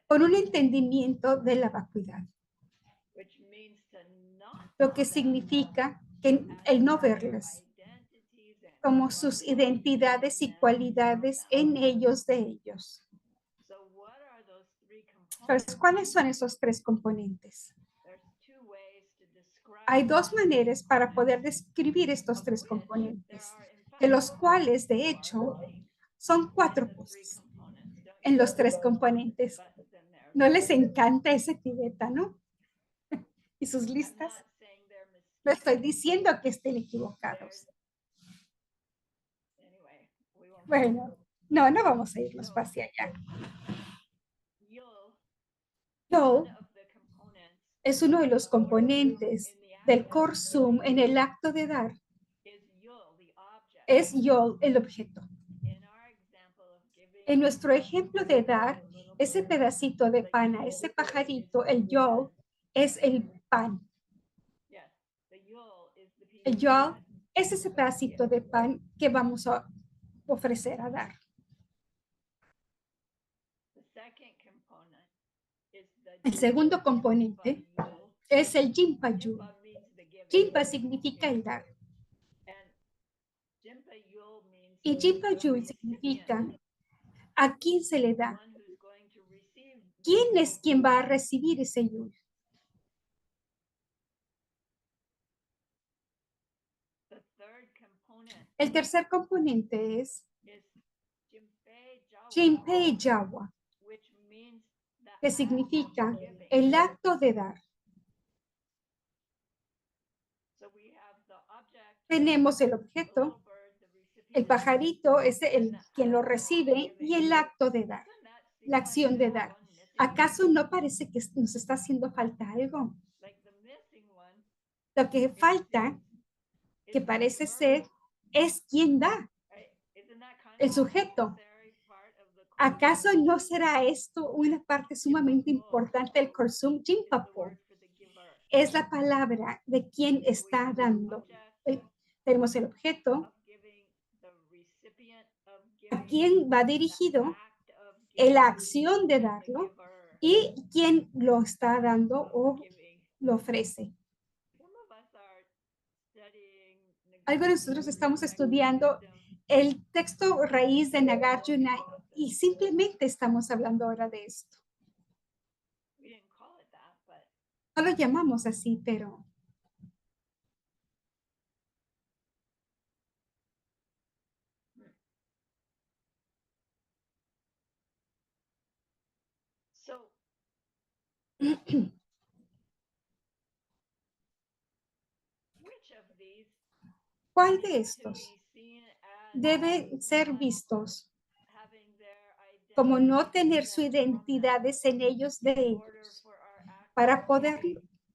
con un entendimiento de la vacuidad. Lo que significa que el no verlas como sus identidades y cualidades en ellos de ellos. Entonces, ¿cuáles son esos 3 componentes? Hay 2 maneras para poder describir estos 3 componentes, de los cuales, de hecho, son 4 cosas en los 3 componentes. ¿No les encanta ese tibetano y sus listas? No estoy diciendo que estén equivocados. Anyway, we won't. Bueno, no vamos a irnos para hacia allá. Yule Yol of the components es uno de los componentes del core sum en el acto de dar. is Yule, the object. Es Yol el objeto. In our example of giving En nuestro ejemplo de dar ese pedacito de pan a ese pajarito, el Yol es el pan. yes, the Yule is the piece El Yol es ese pedacito de pan que vamos a ofrecer a dar. The second component is the El segundo componente Yule. es el Jimpa Yul. Jimpa means the giving. Jimpa significa el dar. And Jimpa Yule means Y Jimpa the Yul recipient, significa a quién se le da. one who's going to receive. ¿Quién es quien va a recibir ese Yul? The third component El tercer componente es is Jimpe Jawa, Jimpe Jawa, which means the que act significa of giving. el acto de dar. So we have the object, Tenemos el the objeto, little bird, the recipient, el pajarito es el quien lo recibe y el acto de dar, Doesn't that seem la like acción de there's dar. one missing? ¿Acaso no parece que nos está haciendo falta algo? Like the missing one Lo que falta, is que the parece verb, ser, es quien da, right? Isn't that kind el of sujeto. necessary part of the core ¿Acaso sum? no será esto una parte sumamente importante del Korsum? Is the Jimpapo word for the giver. es la palabra de quien So we está have the dando. object Tenemos el objeto, of giving, the recipient of a giving, quien va the dirigido, act of giving, la acción de and the darlo, giver y quien lo está dando of o giving. lo ofrece. Some of us are studying Algo de nosotros estamos estudiando el texto raíz de Nagarjuna y simplemente estamos hablando ahora de esto. we didn't call it that, but No lo llamamos así, pero so which of these ¿cuál de need to estos be seen as deben ser vistos having their como identity no tener su descent from identidades en ellos de in order ellos, for our act para of poder giving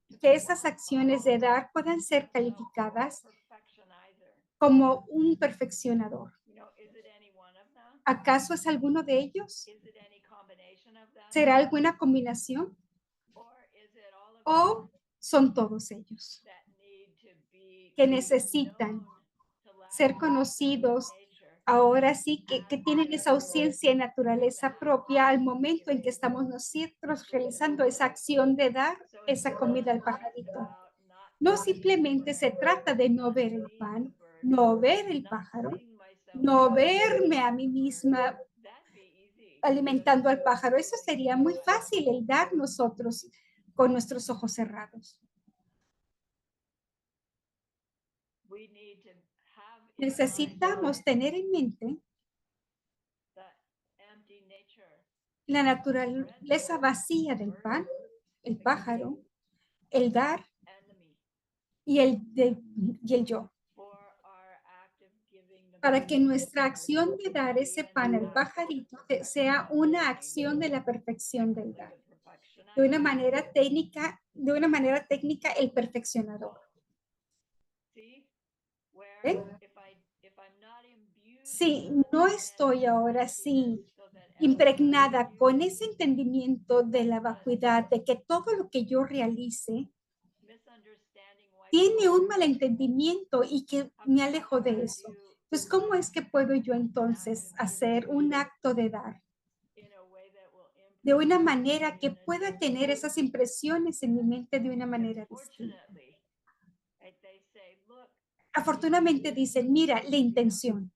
to que be esas qualified acciones de dar puedan ser as a calificadas perfectionizer? como un perfeccionador? You know, is it any one of them? ¿Acaso es alguno de ellos? Is it any combination of them? ¿Será alguna combinación? Or is it all of ¿O them son todos ellos that need to be que necesitan known to lack ser of conocidos? nature? Ahora sí que tienen esa ausencia y naturaleza propia al momento en que estamos nosotros realizando esa acción de dar So it's esa not comida al just pajarito. about not No seeing simplemente the se bird, trata de no not ver el seeing pan, the bird, no ver el not pájaro, seeing myself no feeding verme a the mí bird. misma That'd be easy. alimentando al pájaro. Eso Just sería muy fácil el dar nosotros con nuestros ojos cerrados. we need to have in mind Necesitamos tener en mente the empty nature la naturaleza vacía del pan, el pájaro, el dar and the me y el yo, for our act of giving the para bird que nuestra acción de dar ese pan al pajarito sea una acción de la perfección del dar. the perfectionizer. De una manera técnica, el perfeccionador. See where ¿Eh? if I'm not imbued Si with no the estoy ahora emptiness, sí so that impregnada everything con you ese entendimiento de la vacuidad, de que todo lo que yo realice misunderstanding why tiene un malentendimiento y que me alejo de eso. do Entonces, ¿cómo es que puedo yo entonces hacer un acto de dar in a way that will de una impact manera me que in a pueda different tener way? esas impresiones en mi mente de una manera distinta? Fortunately, right, they say, look, Afortunadamente dicen, mira, la intención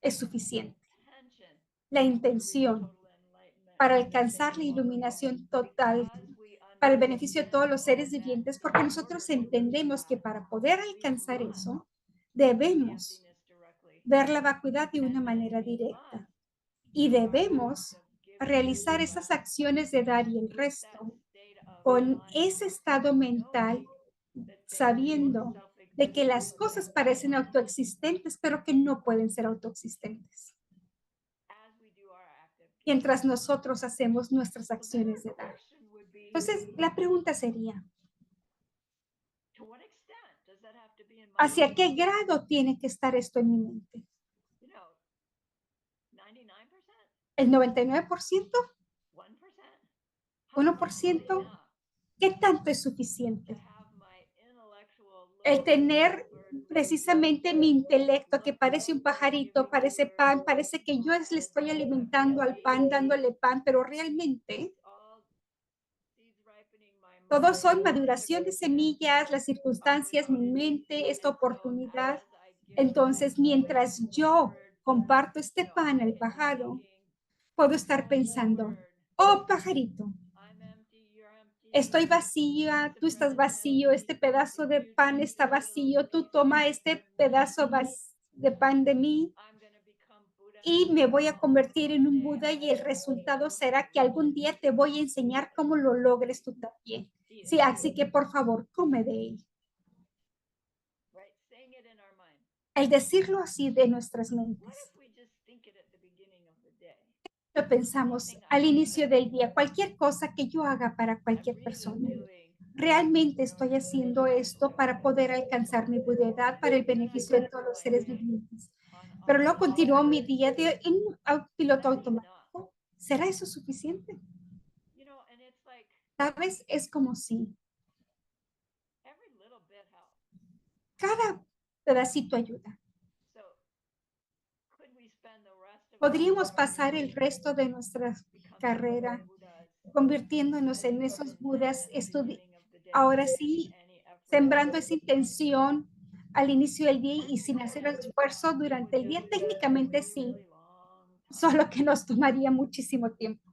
es suficiente. intention La to reach intención total enlightenment para and alcanzar la sustainable growth. iluminación total Because we para el beneficio de todos los seres understand vivientes, that porque in nosotros order to entendemos que reach para that, poder we alcanzar must eso, see the debemos emptiness directly. ver la vacuidad de una And then manera we directa must y do our debemos act of giving realizar the esas rest acciones de dar y el with that resto state of con mind, ese estado mental, knowing that they are sabiendo de que las cosas parecen autoexistentes, pero que no pueden ser autoexistentes. Mientras nosotros hacemos nuestras acciones de dar. Entonces, la pregunta sería, ¿hacia qué grado tiene que estar esto en mi mente? ¿El 99%? ¿1%? ¿Qué tanto es suficiente? El tener precisamente mi intelecto que parece un pajarito, parece pan, parece que yo le estoy alimentando al pan, dándole pan, pero realmente todos son maduración de semillas, las circunstancias, mi mente, esta oportunidad. Entonces, mientras yo comparto este pan al pájaro, puedo estar pensando, oh pajarito, estoy vacía, tú estás vacío, este pedazo de pan está vacío, tú toma este pedazo de pan de mí y me voy a convertir en un Buda y el resultado será que algún día te voy a enseñar cómo lo logres tú también. Sí, así que por favor, come de él. El decirlo así de nuestras mentes. Lo pensamos al inicio del día, cualquier cosa que yo haga para cualquier persona. Realmente estoy haciendo esto para poder alcanzar mi budedad para el beneficio de todos los seres vivientes. Pero luego continúo mi día en piloto automático. ¿Será eso suficiente? ¿Sabes? Es como si cada pedacito ayuda. Podríamos pasar el resto de nuestra carrera convirtiéndonos en esos budas, ahora sí, sembrando esa intención al inicio del día y sin hacer esfuerzo durante el día. Técnicamente sí, solo que nos tomaría muchísimo tiempo.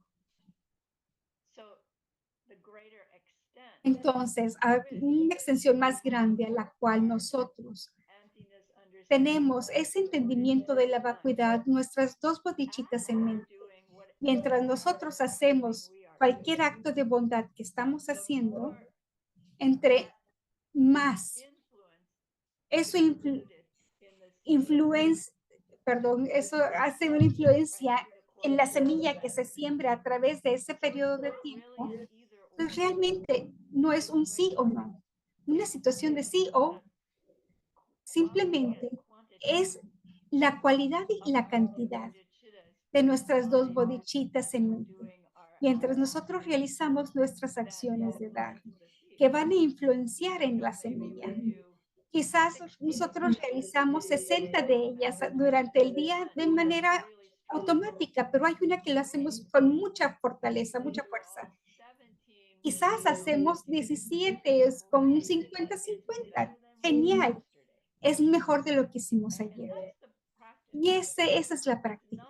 Entonces, una extensión más grande a la cual nosotros tenemos ese entendimiento de la vacuidad, nuestras dos bodichitas en mente. Mientras nosotros hacemos cualquier acto de bondad que estamos haciendo, entre más eso eso hace una influencia en la semilla que se siembra a través de ese periodo de tiempo. Pues realmente no es un sí o no, una situación de sí o simplemente es la cualidad y la cantidad de nuestras dos bodichitas en mente. Mientras nosotros realizamos nuestras acciones de dar, que van a influenciar en la semilla. Quizás nosotros realizamos 60 de ellas durante el día de manera automática, pero hay una que la hacemos con mucha fortaleza, mucha fuerza. Quizás hacemos 17 con un 50-50. Genial. Es mejor de lo que hicimos ayer. Y esa es la práctica.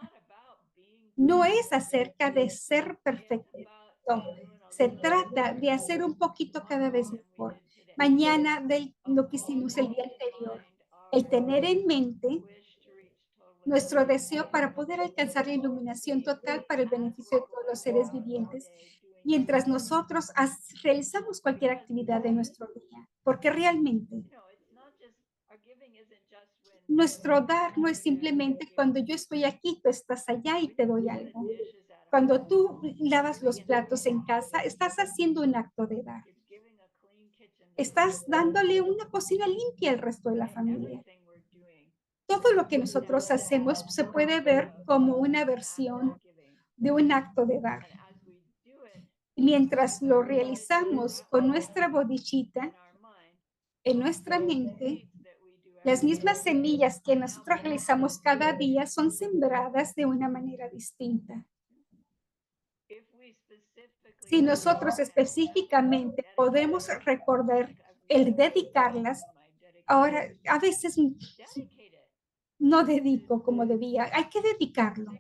No es acerca de ser perfecto. Se trata de hacer un poquito cada vez mejor. Mañana de lo que hicimos el día anterior. El tener en mente nuestro deseo para poder alcanzar la iluminación total para el beneficio de todos los seres vivientes, mientras nosotros realizamos cualquier actividad de nuestro día, porque realmente nuestro dar no es simplemente cuando yo estoy aquí, tú estás allá y te doy algo. Cuando tú lavas los platos en casa, estás haciendo un acto de dar. Estás dándole una cocina limpia al resto de la familia. Todo lo que nosotros hacemos se puede ver como una versión de un acto de dar. Mientras lo realizamos con nuestra bodichita, en nuestra mente, las mismas semillas que nosotros realizamos cada día son sembradas de una manera distinta. Si nosotros específicamente podemos recordar el dedicarlas, ahora a veces no dedico como debía, hay que dedicarlo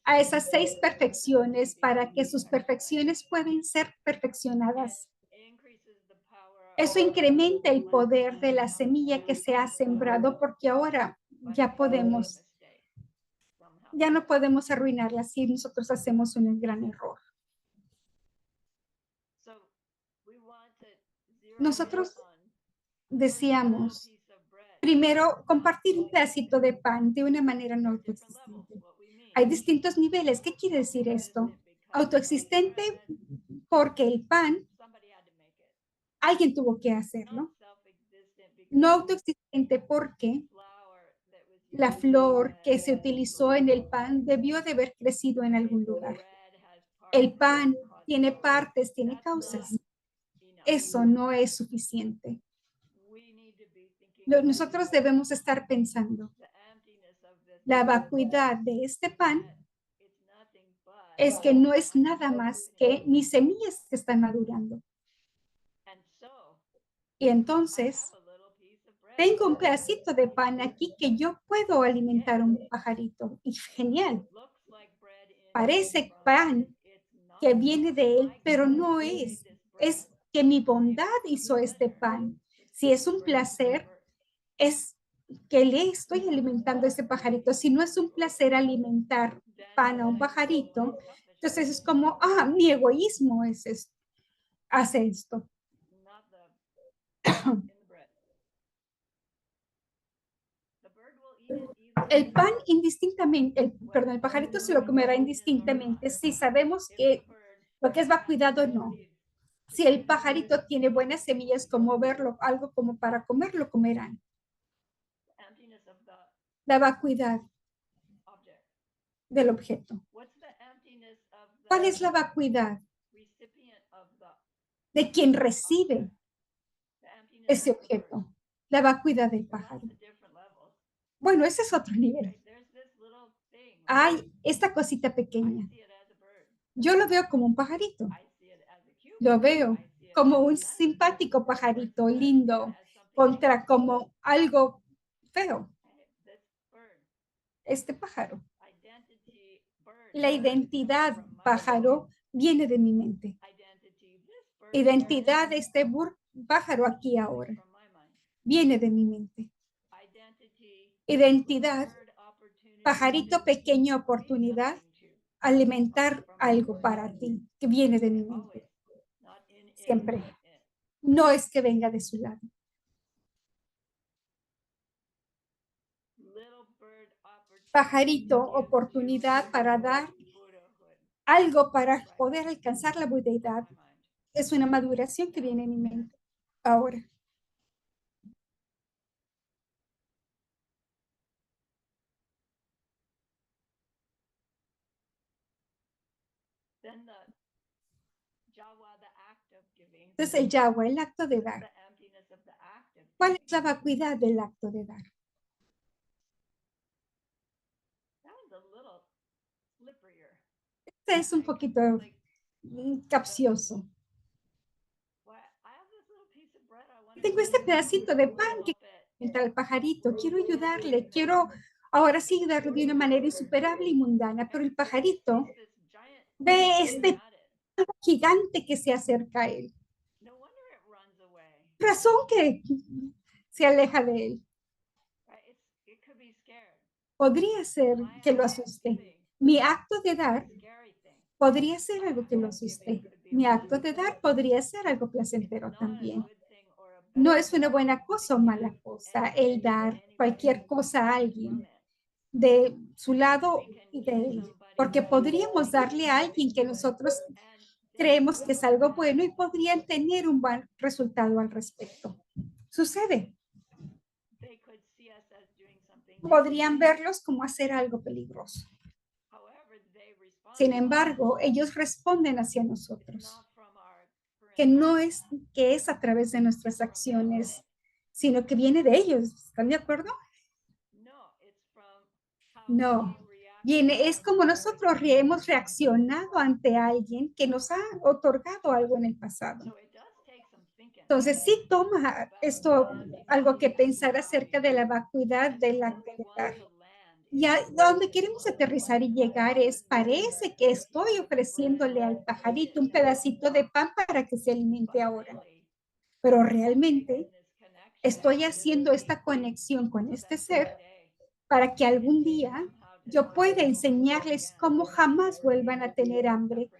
a esas 6 perfecciones para que sus perfecciones puedan ser perfeccionadas. Eso incrementa el poder de la semilla que se ha sembrado porque ahora ya no podemos arruinarla si nosotros hacemos un gran error. Nosotros deseamos primero compartir un pedacito de pan de una manera no autoexistente. Hay distintos niveles. ¿Qué quiere decir esto? Autoexistente porque el pan, alguien tuvo que hacerlo. No autoexistente porque la flor que se utilizó en el pan debió de haber crecido en algún lugar. El pan tiene partes, tiene causas. Eso no es suficiente. Nosotros debemos estar pensando, la vacuidad de este pan es que no es nada más que mis semillas que están madurando. Y entonces, tengo un pedacito de pan aquí que yo puedo alimentar a un pajarito. Y genial. Parece pan que viene de él, pero no es. Es que mi bondad hizo este pan. Si es un placer, es que le estoy alimentando a ese pajarito. Si no es un placer alimentar pan a un pajarito, entonces es como, mi egoísmo es esto, hace esto. El pan indistintamente, el pajarito se lo comerá indistintamente si sabemos que lo que es vacuidad o no. Si el pajarito tiene buenas semillas como verlo, algo como para comer, lo comerán. La vacuidad del objeto. ¿Cuál es la vacuidad de quien recibe ese objeto? La vacuidad del pájaro. Bueno, ese es otro nivel. Hay esta cosita pequeña. Yo lo veo como un pajarito. Lo veo como un simpático pajarito lindo contra como algo feo. Este pájaro. La identidad pájaro viene de mi mente. Identidad de este pájaro aquí ahora viene de mi mente. Identidad, pajarito pequeño, oportunidad, alimentar algo para ti que viene de mi mente. Siempre. No es que venga de su lado. Pajarito, oportunidad para dar algo para poder alcanzar la budeidad. Es una maduración que viene en mi mente ahora. Entonces el yawa, el acto de dar. ¿Cuál es la vacuidad del acto de dar? Este es un poquito capcioso. Tengo este pedacito de pan que entra al pajarito. Quiero ayudarle, quiero ahora sí ayudarlo de una manera insuperable y mundana, pero el pajarito ve este gigante que se acerca a él. Razón que se aleja de él. Podría ser que lo asuste. Mi acto de dar podría ser algo que lo asuste. Mi acto de dar podría ser algo placentero también. No es una buena cosa o mala cosa el dar cualquier cosa a alguien de su lado y de él, porque podríamos darle a alguien que nosotros creemos que es algo bueno y podrían tener un buen resultado al respecto. Sucede. Podrían verlos como hacer algo peligroso. Sin embargo, ellos responden hacia nosotros, que no es que es a través de nuestras acciones, sino que viene de ellos. ¿Están de acuerdo? No. Viene, es como nosotros hemos reaccionado ante alguien que nos ha otorgado algo en el pasado. Entonces, sí toma esto algo que pensar acerca de la vacuidad de la actividad. Y a donde queremos aterrizar y llegar es, parece que estoy ofreciéndole al pajarito un pedacito de pan para que se alimente ahora. Pero realmente estoy haciendo esta conexión con este ser para que algún día yo pueda enseñarles cómo jamás vuelvan a tener hambre,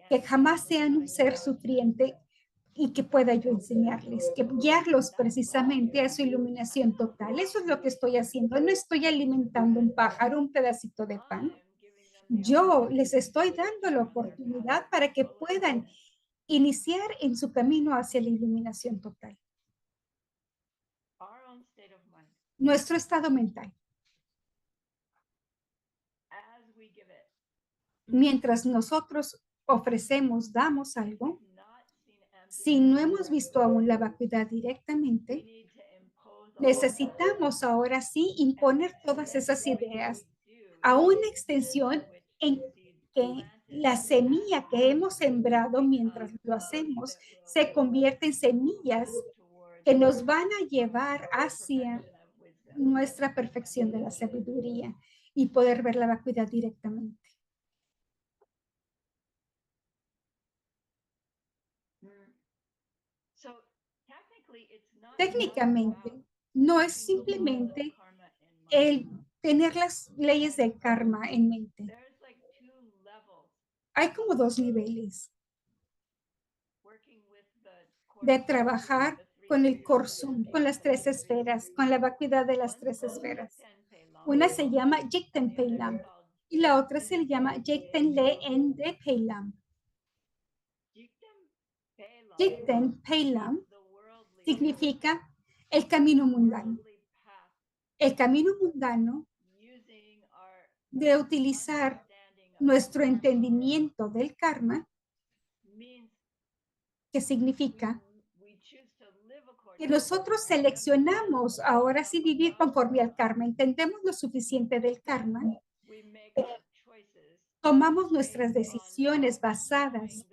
que jamás sean un ser sufriente, y que pueda yo enseñarles, que guiarlos precisamente a su iluminación total. Eso es lo que estoy haciendo. No estoy alimentando un pájaro, un pedacito de pan. Yo les estoy dando la oportunidad para que puedan iniciar en su camino hacia la iluminación total. Nuestro estado mental. Mientras nosotros ofrecemos, damos algo, si no hemos visto aún la vacuidad directamente, necesitamos ahora sí imponer todas esas ideas a una extensión en que la semilla que hemos sembrado mientras lo hacemos se convierte en semillas que nos van a llevar hacia nuestra perfección de la sabiduría y poder ver la vacuidad directamente. Técnicamente, no es simplemente el tener las leyes del karma en mente. Hay como dos niveles de trabajar con el Korsum, con las tres esferas, con la vacuidad de las tres esferas. Una se llama Jikten Peilam y la otra se llama Jikten Le En De Peilam. Jikten Peilam significa el camino mundano. El camino mundano de utilizar nuestro entendimiento del karma, que significa que nosotros seleccionamos ahora sí vivir conforme al karma, entendemos lo suficiente del karma, tomamos nuestras decisiones basadas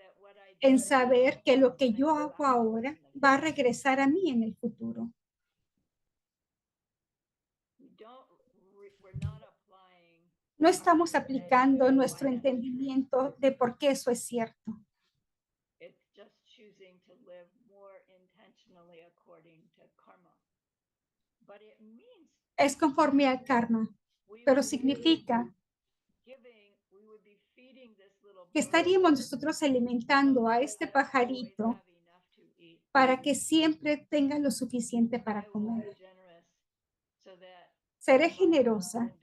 en saber que lo que yo hago ahora va a regresar a mí en el futuro. No estamos aplicando nuestro entendimiento de por qué eso es cierto. Es conforme al karma, pero significa que estaríamos nosotros alimentando a este pajarito para que siempre tenga lo suficiente para comer. Seré generosa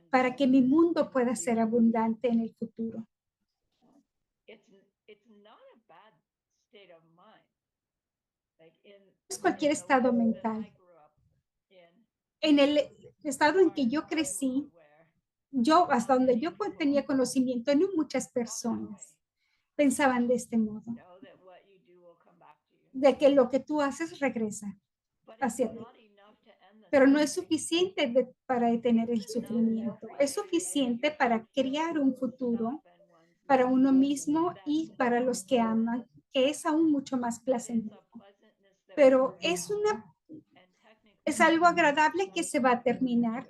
para que mi mundo pueda ser abundante en el futuro. Es cualquier estado mental. En el estado en que yo crecí, yo, hasta donde yo tenía conocimiento, no muchas personas pensaban de este modo, de que lo que tú haces regresa hacia ti. Pero no es suficiente para detener el sufrimiento. Es suficiente para crear un futuro para uno mismo y para los que aman, que es aún mucho más placentero. Pero es algo agradable que se va a terminar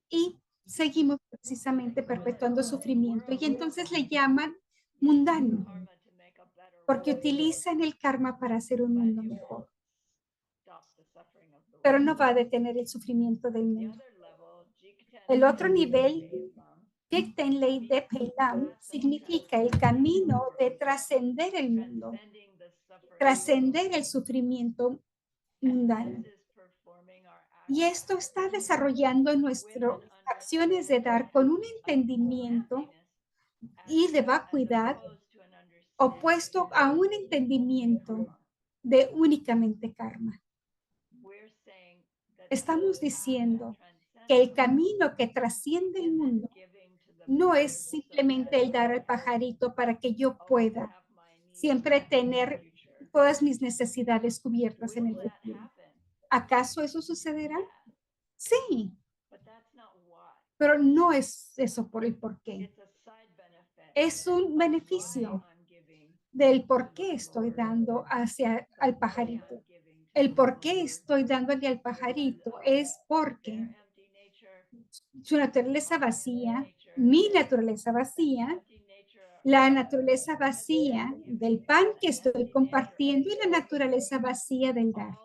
y seguimos precisamente perpetuando sufrimiento. Y entonces le llaman mundano, porque utilizan el karma para hacer un mundo mejor. Pero no va a detener el sufrimiento del mundo. El otro nivel, Jikten Lei De Peilam, significa el camino de trascender el mundo, trascender el sufrimiento mundano. Y esto está desarrollando nuestras acciones de dar con un entendimiento y de vacuidad opuesto a un entendimiento de únicamente karma. Estamos diciendo que el camino que trasciende el mundo no es simplemente el dar al pajarito para que yo pueda siempre tener todas mis necesidades cubiertas en el futuro. ¿Acaso eso sucederá? Sí, pero no es eso por el por qué. Es un beneficio del por qué estoy dando al pajarito. El por qué estoy dándole al pajarito es porque su naturaleza vacía, mi naturaleza vacía, la naturaleza vacía del pan que estoy compartiendo y la naturaleza vacía del dar.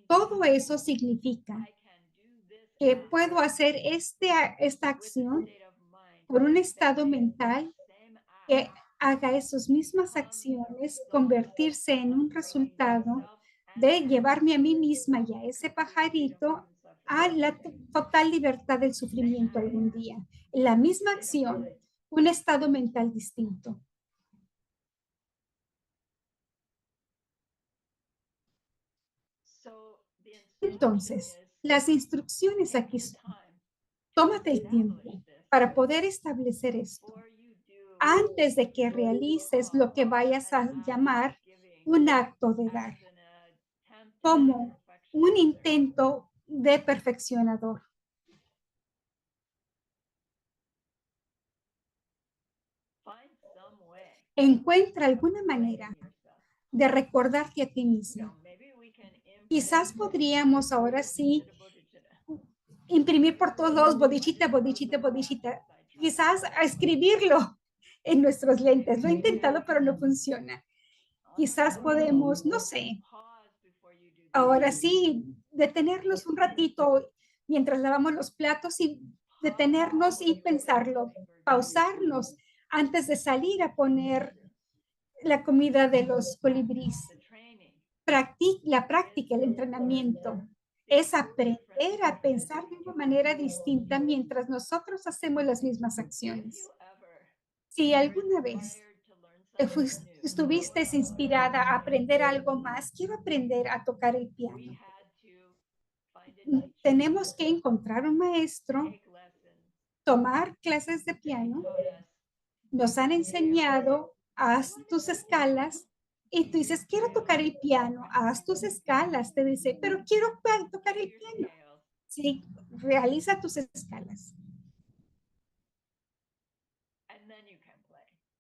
Todo eso significa que puedo hacer esta acción por un estado mental que haga esas mismas acciones, convertirse en un resultado de llevarme a mí misma y a ese pajarito a la total libertad del sufrimiento algún día. La misma acción, un estado mental distinto. Entonces, las instrucciones aquí son, tómate el tiempo para poder establecer esto antes de que realices lo que vayas a llamar un acto de dar, como un intento de perfeccionador. Encuentra alguna manera de recordarte a ti mismo. Quizás podríamos ahora sí imprimir por todos lados bodhicitta, bodhicitta, bodhicitta. Quizás a escribirlo en nuestros lentes. Lo he intentado, pero no funciona. Quizás podemos, no sé, ahora sí, detenernos un ratito mientras lavamos los platos y detenernos y pensarlo, pausarnos antes de salir a poner la comida de los colibríes. La práctica, el entrenamiento, es aprender a pensar de una manera distinta mientras nosotros hacemos las mismas acciones. Si alguna vez estuviste inspirada a aprender algo más, quiero aprender a tocar el piano. Tenemos que encontrar un maestro, tomar clases de piano. Nos han enseñado, haz tus escalas, y tú dices, quiero tocar el piano, haz tus escalas, te dice, pero quiero tocar el piano. Sí, realiza tus escalas.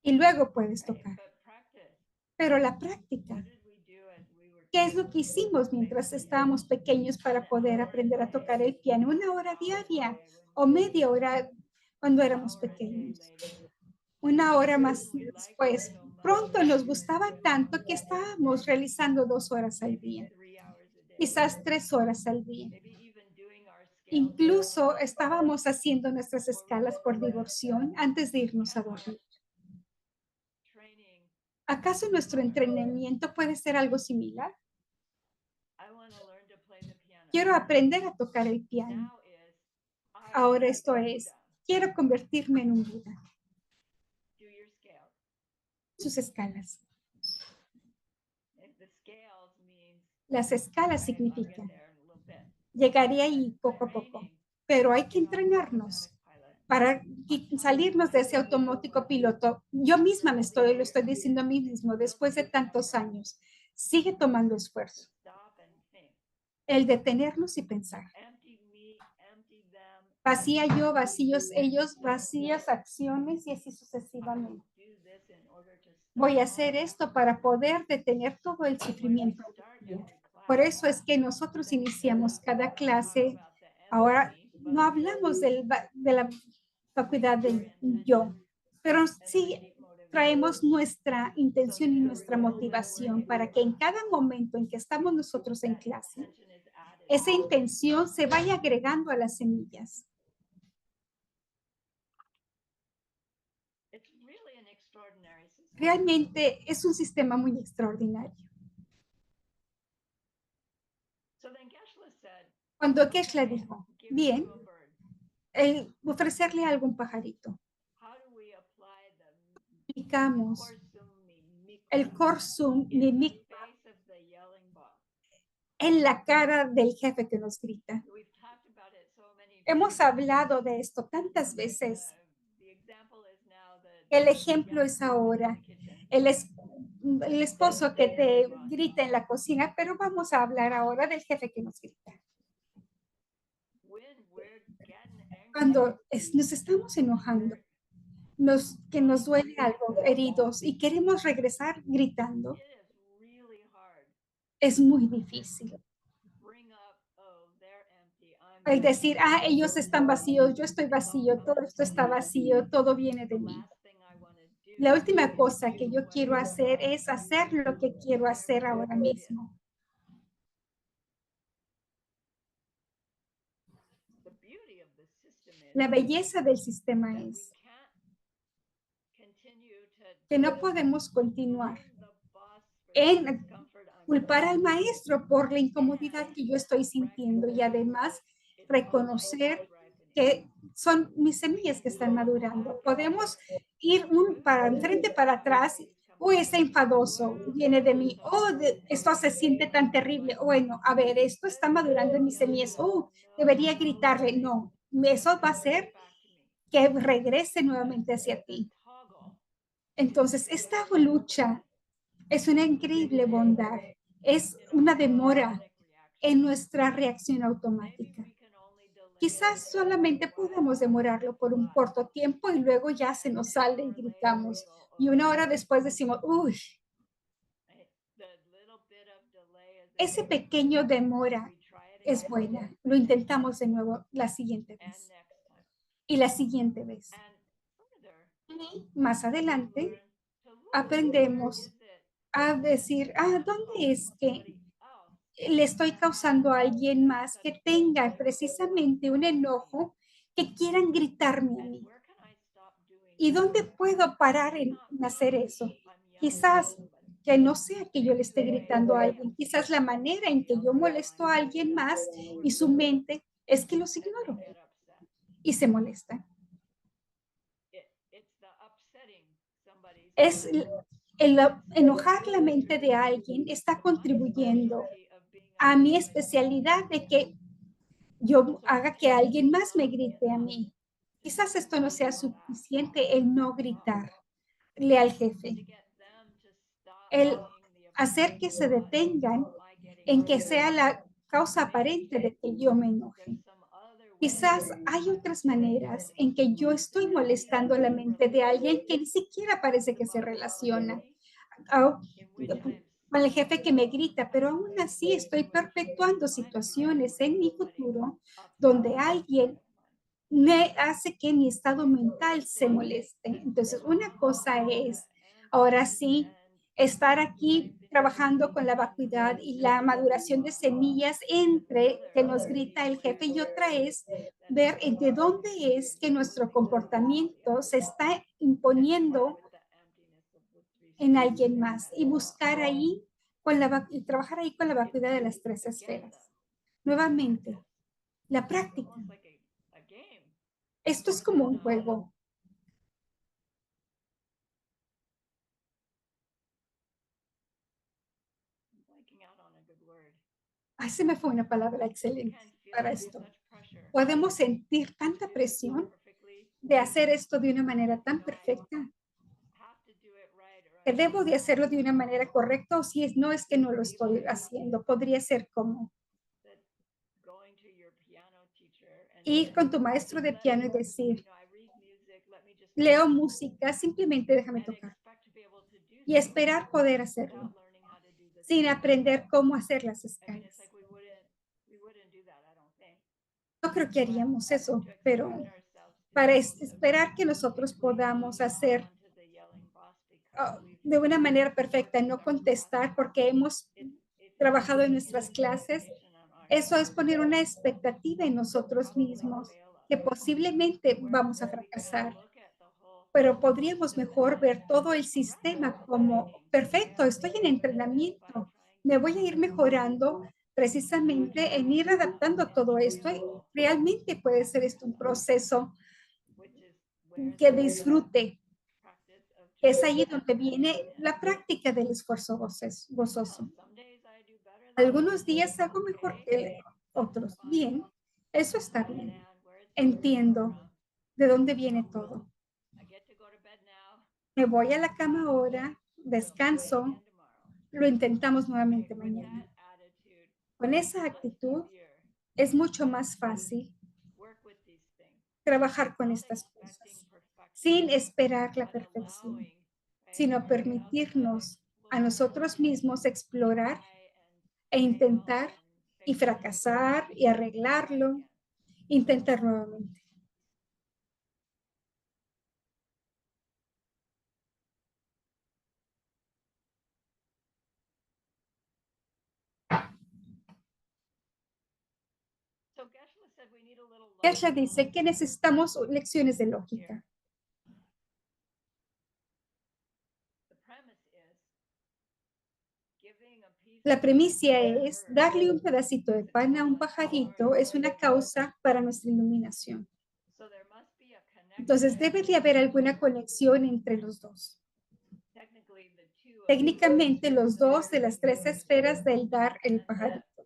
Y luego puedes tocar. Pero la práctica, ¿qué es lo que hicimos mientras estábamos pequeños para poder aprender a tocar el piano? 1 hora diaria o media hora cuando éramos pequeños. 1 hora más después. Pronto nos gustaba tanto que estábamos realizando 2 horas al día, quizás 3 horas al día. Incluso estábamos haciendo nuestras escalas por diversión antes de irnos a dormir. ¿Acaso nuestro entrenamiento puede ser algo similar? Quiero aprender a tocar el piano. Ahora esto es, quiero convertirme en un Buda. Sus escalas. Las escalas significan, llegaré ahí poco a poco, pero hay que entrenarnos para salirnos de ese automático piloto. Yo misma lo estoy diciendo a mí mismo después de tantos años. Sigue tomando esfuerzo. El detenernos y pensar. Vacía yo, vacíos ellos, vacías acciones y así sucesivamente. Voy a hacer esto para poder detener todo el sufrimiento. Por eso es que nosotros iniciamos cada clase. Ahora no hablamos de la vacuidad del yo, pero sí traemos nuestra intención y nuestra motivación para que en cada momento en que estamos nosotros en clase, esa intención se vaya agregando a las semillas. Realmente es un sistema muy extraordinario. Cuando Geshe-la dijo, bien, ofrecerle algo a un pajarito. Aplicamos el Korsum Mimikpa en la cara del jefe que nos grita. Hemos hablado de esto tantas veces. El ejemplo es ahora el esposo que te grita en la cocina, pero vamos a hablar ahora del jefe que nos grita. Cuando nos estamos enojando, que nos duele algo, heridos, y queremos regresar gritando, es muy difícil. El decir, ellos están vacíos, yo estoy vacío, todo esto está vacío, todo viene de mí. La última cosa que yo quiero hacer es hacer lo que quiero hacer ahora mismo. La belleza del sistema es que no podemos continuar en culpar al maestro por la incomodidad que yo estoy sintiendo y además reconocer que son mis semillas que están madurando. Podemos ir para enfrente, para atrás. Uy, está enfadoso, viene de mí. Oh, esto se siente tan terrible. Bueno, a ver, esto está madurando en mis semillas. Oh, debería gritarle. No, eso va a hacer que regrese nuevamente hacia ti. Entonces, esta lucha es una increíble bondad. Es una demora en nuestra reacción automática. Quizás solamente podemos demorarlo por un corto tiempo y luego ya se nos sale y gritamos. Y una hora después decimos, uy, ese pequeño demora es buena. Lo intentamos de nuevo la siguiente vez y la siguiente vez. Y más adelante aprendemos a decir, ¿dónde es que le estoy causando a alguien más que tenga precisamente un enojo que quieran gritarme a mí? ¿Y dónde puedo parar en hacer eso? Quizás que no sea que yo le esté gritando a alguien, quizás la manera en que yo molesto a alguien más y su mente es que los ignoro y se molestan. Es el enojar la mente de alguien está contribuyendo a mi especialidad de que yo haga que alguien más me grite a mí. Quizás esto no sea suficiente, el no gritarle al jefe, el hacer que se detengan en que sea la causa aparente de que yo me enoje. Quizás hay otras maneras en que yo estoy molestando la mente de alguien que ni siquiera parece que se relaciona con el jefe que me grita, pero aún así estoy perpetuando situaciones en mi futuro donde alguien me hace que mi estado mental se moleste. Entonces, una cosa es, ahora sí, estar aquí trabajando con la vacuidad y la maduración de semillas entre que nos grita el jefe y otra es ver de dónde es que nuestro comportamiento se está imponiendo en alguien más y buscar ahí y trabajar ahí con la vacuidad de las tres esferas. Nuevamente, la práctica. Esto es como un juego. Ay, se me fue una palabra excelente para esto. Podemos sentir tanta presión de hacer esto de una manera tan perfecta que debo de hacerlo de una manera correcta o si no es que no lo estoy haciendo. Podría ser como ir con tu maestro de piano y decir, leo música, simplemente déjame tocar y esperar poder hacerlo sin aprender cómo hacer las escalas. No creo que haríamos eso, pero para esperar que nosotros podamos hacer de una manera perfecta, no contestar porque hemos trabajado en nuestras clases, eso es poner una expectativa en nosotros mismos que posiblemente vamos a fracasar, pero podríamos mejor ver todo el sistema como perfecto, estoy en entrenamiento, me voy a ir mejorando precisamente en ir adaptando todo esto. Y realmente puede ser esto un proceso que disfrute. Es ahí donde viene la práctica del esfuerzo gozoso. Algunos días hago mejor que otros. Bien, eso está bien. Entiendo de dónde viene todo. Me voy a la cama ahora, descanso, lo intentamos nuevamente mañana. Con esa actitud es mucho más fácil trabajar con estas cosas, sin esperar la perfección, sino permitirnos a nosotros mismos explorar e intentar y fracasar y arreglarlo, intentar nuevamente. Geshe dice que necesitamos lecciones de lógica. La premisa es darle un pedacito de pan a un pajarito es una causa para nuestra iluminación. Entonces debe de haber alguna conexión entre los dos. Técnicamente los dos de las tres esferas del dar el pajarito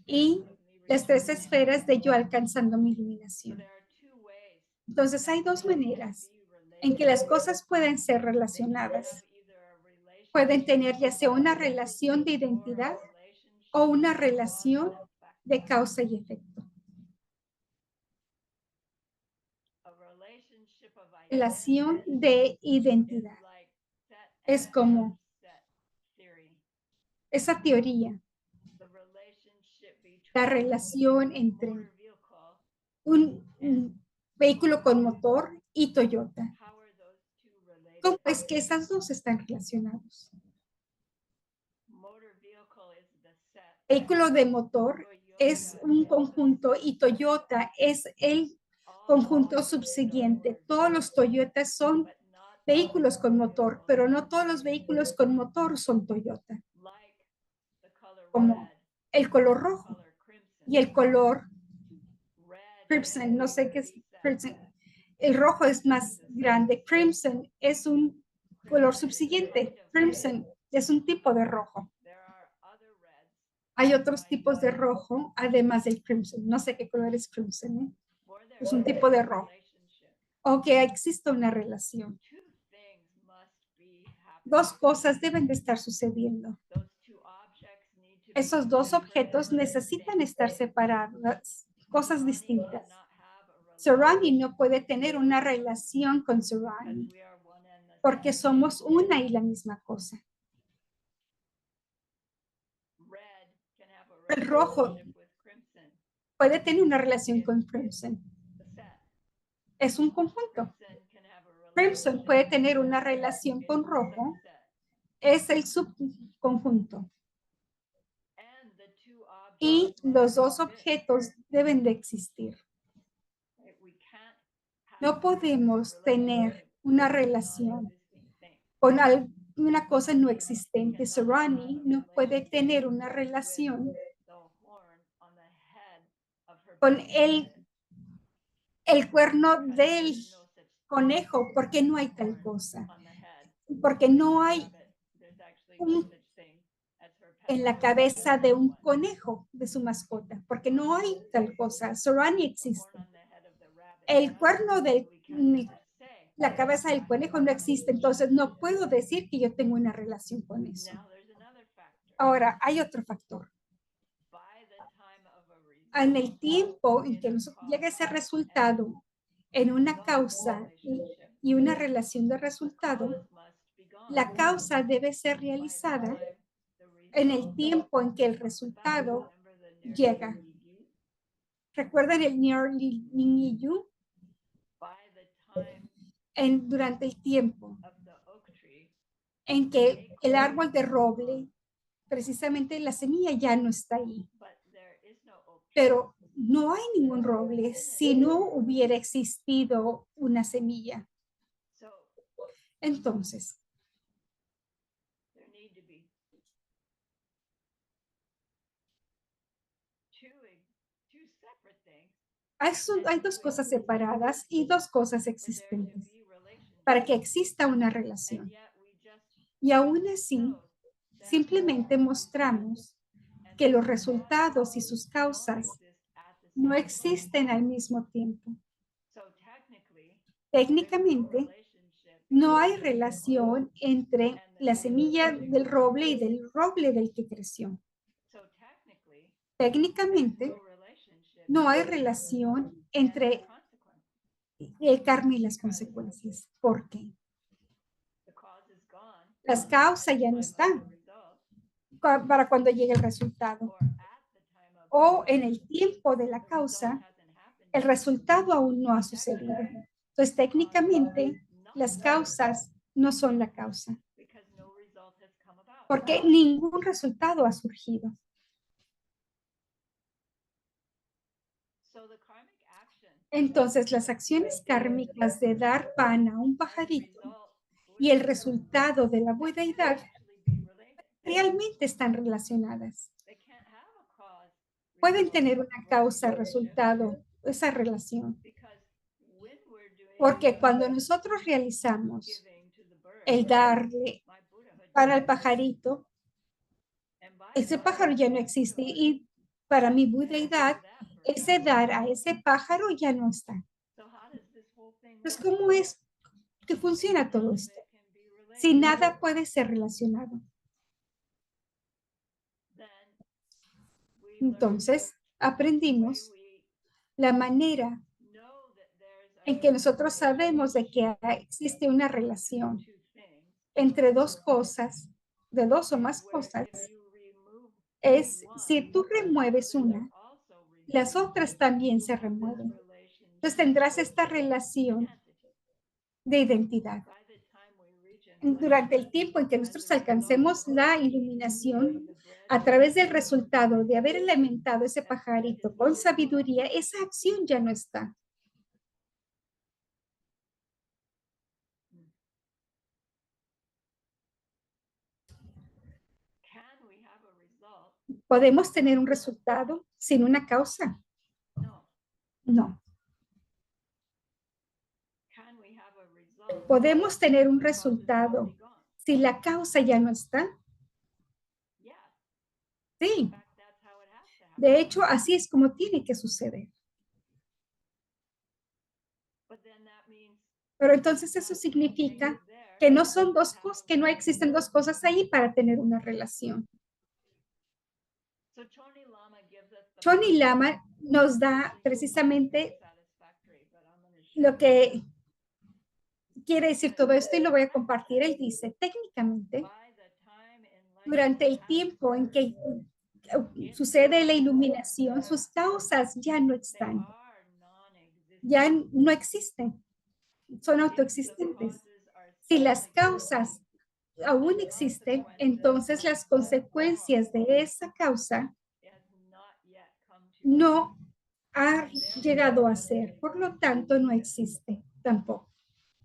y las tres esferas de yo alcanzando mi iluminación. Entonces hay dos maneras en que las cosas pueden ser relacionadas. Pueden tener ya sea una relación de identidad o una relación de causa y efecto. Relación de identidad. Es como esa teoría, la relación entre un vehículo con motor y Toyota. ¿Cómo es que esas dos están relacionados? Vehículo de motor es un conjunto y Toyota es el conjunto subsiguiente. Todos los Toyotas son vehículos con motor, pero no todos los vehículos con motor son Toyota. Como el color rojo y el color crimson, no sé qué es crimson. El rojo es más grande. Crimson es un color subsiguiente. Crimson es un tipo de rojo. Hay otros tipos de rojo, además del crimson. No sé qué color es crimson, ¿eh? Es un tipo de rojo. O que exista una relación. Dos cosas deben de estar sucediendo. Esos dos objetos necesitan estar separadas, cosas distintas. Surrounding no puede tener una relación con surrounding porque somos una y la misma cosa. El rojo puede tener una relación con crimson. Es un conjunto. Crimson puede tener una relación con rojo. Es el subconjunto. Y los dos objetos deben de existir. No podemos tener una relación con una cosa no existente. Surrounding no puede tener una relación con el cuerno del conejo, porque no hay tal cosa. Porque no hay en la cabeza de un conejo, de su mascota, porque no hay tal cosa. Surrounding existe. El cuerno de la cabeza del conejo no existe, entonces no puedo decir que yo tengo una relación con eso. Ahora, hay otro factor. En el tiempo en que llega ese resultado en una causa y una relación de resultado, la causa debe ser realizada en el tiempo en que el resultado llega. ¿Recuerdan el Niñiyu? Durante el tiempo en que el árbol de roble, precisamente la semilla ya no está ahí. Pero no hay ningún roble si no hubiera existido una semilla. Entonces, hay dos cosas separadas y dos cosas existentes para que exista una relación. Y aún así, simplemente mostramos que los resultados y sus causas no existen al mismo tiempo. Técnicamente, no hay relación entre la semilla del roble y del roble del que creció. Técnicamente, no hay relación entre el karma y las consecuencias. ¿Por qué? Las causas ya no están para cuando llegue el resultado. O en el tiempo de la causa, el resultado aún no ha sucedido. Entonces, técnicamente, las causas no son la causa, porque ningún resultado ha surgido. Entonces, las acciones kármicas de dar pan a un pajarito y el resultado de la budeidad realmente están relacionadas. They can't have a cause Pueden result tener una relationship causa-resultado, esa relación. because when we're doing Porque cuando nosotros realizamos giving to the bird, el darle my Buddhahood para el pajarito, and by ese my pájaro ya no existe. Y para mi budeidad, ese dar a ese pájaro ya no está. so how does this whole thing Entonces, work? ¿cómo es que funciona todo None of esto? it can be related. Si nada puede ser relacionado. Then we learn Entonces, aprendimos we la manera know that there's a en que nosotros sabemos de que existe una relación two things entre dos cosas, de dos o más where cosas, if you remove es one, si tú remueves una, also remove las otras también se this remueven. relationship Entonces tendrás esta relación entity. de identidad. By the time we reach Durante el tiempo en que nosotros alcancemos la iluminación, a través del resultado de haber alimentado ese pajarito con sabiduría, esa acción ya no está. can we have a result? ¿Podemos tener un resultado sin una causa? No. No. Can we have a result? ¿Podemos tener un resultado si la causa ya no está? Yeah. Sí. In fact, that's how it has to happen. De hecho, así es como tiene que suceder. But then that means Pero entonces eso significa que no son dos cosas, que no existen dos cosas ahí para tener una relación. so Choni Lama gives us the Choni Lama nos da precisamente satisfactory, but I'm going to show lo que quiere decir todo esto y lo voy a compartir. Él dice, técnicamente, by the time enlightenment durante el tiempo en que sucede la iluminación, sus causas ya no they están, are non-existent. ya no existen, son If the autoexistentes. causes are Si still las existing, causas aún existen, entonces las consecuencias de esa causa it has not yet come to no ha llegado a ser, por lo tanto no existe tampoco.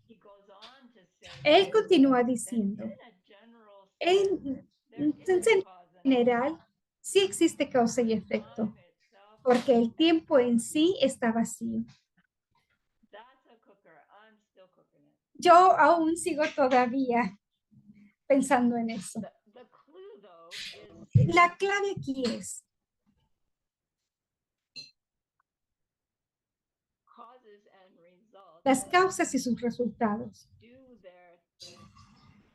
he goes on to say Él continúa that diciendo, in a general sense, en there is cause and general, sí existe causa y efecto, time itself. porque el tiempo en sí está vacío. That's a cooker. I'm still cooking it. Yo aún sigo todavía pensando en eso. The clue though is La clave aquí es, causes and results las causas y sus resultados do their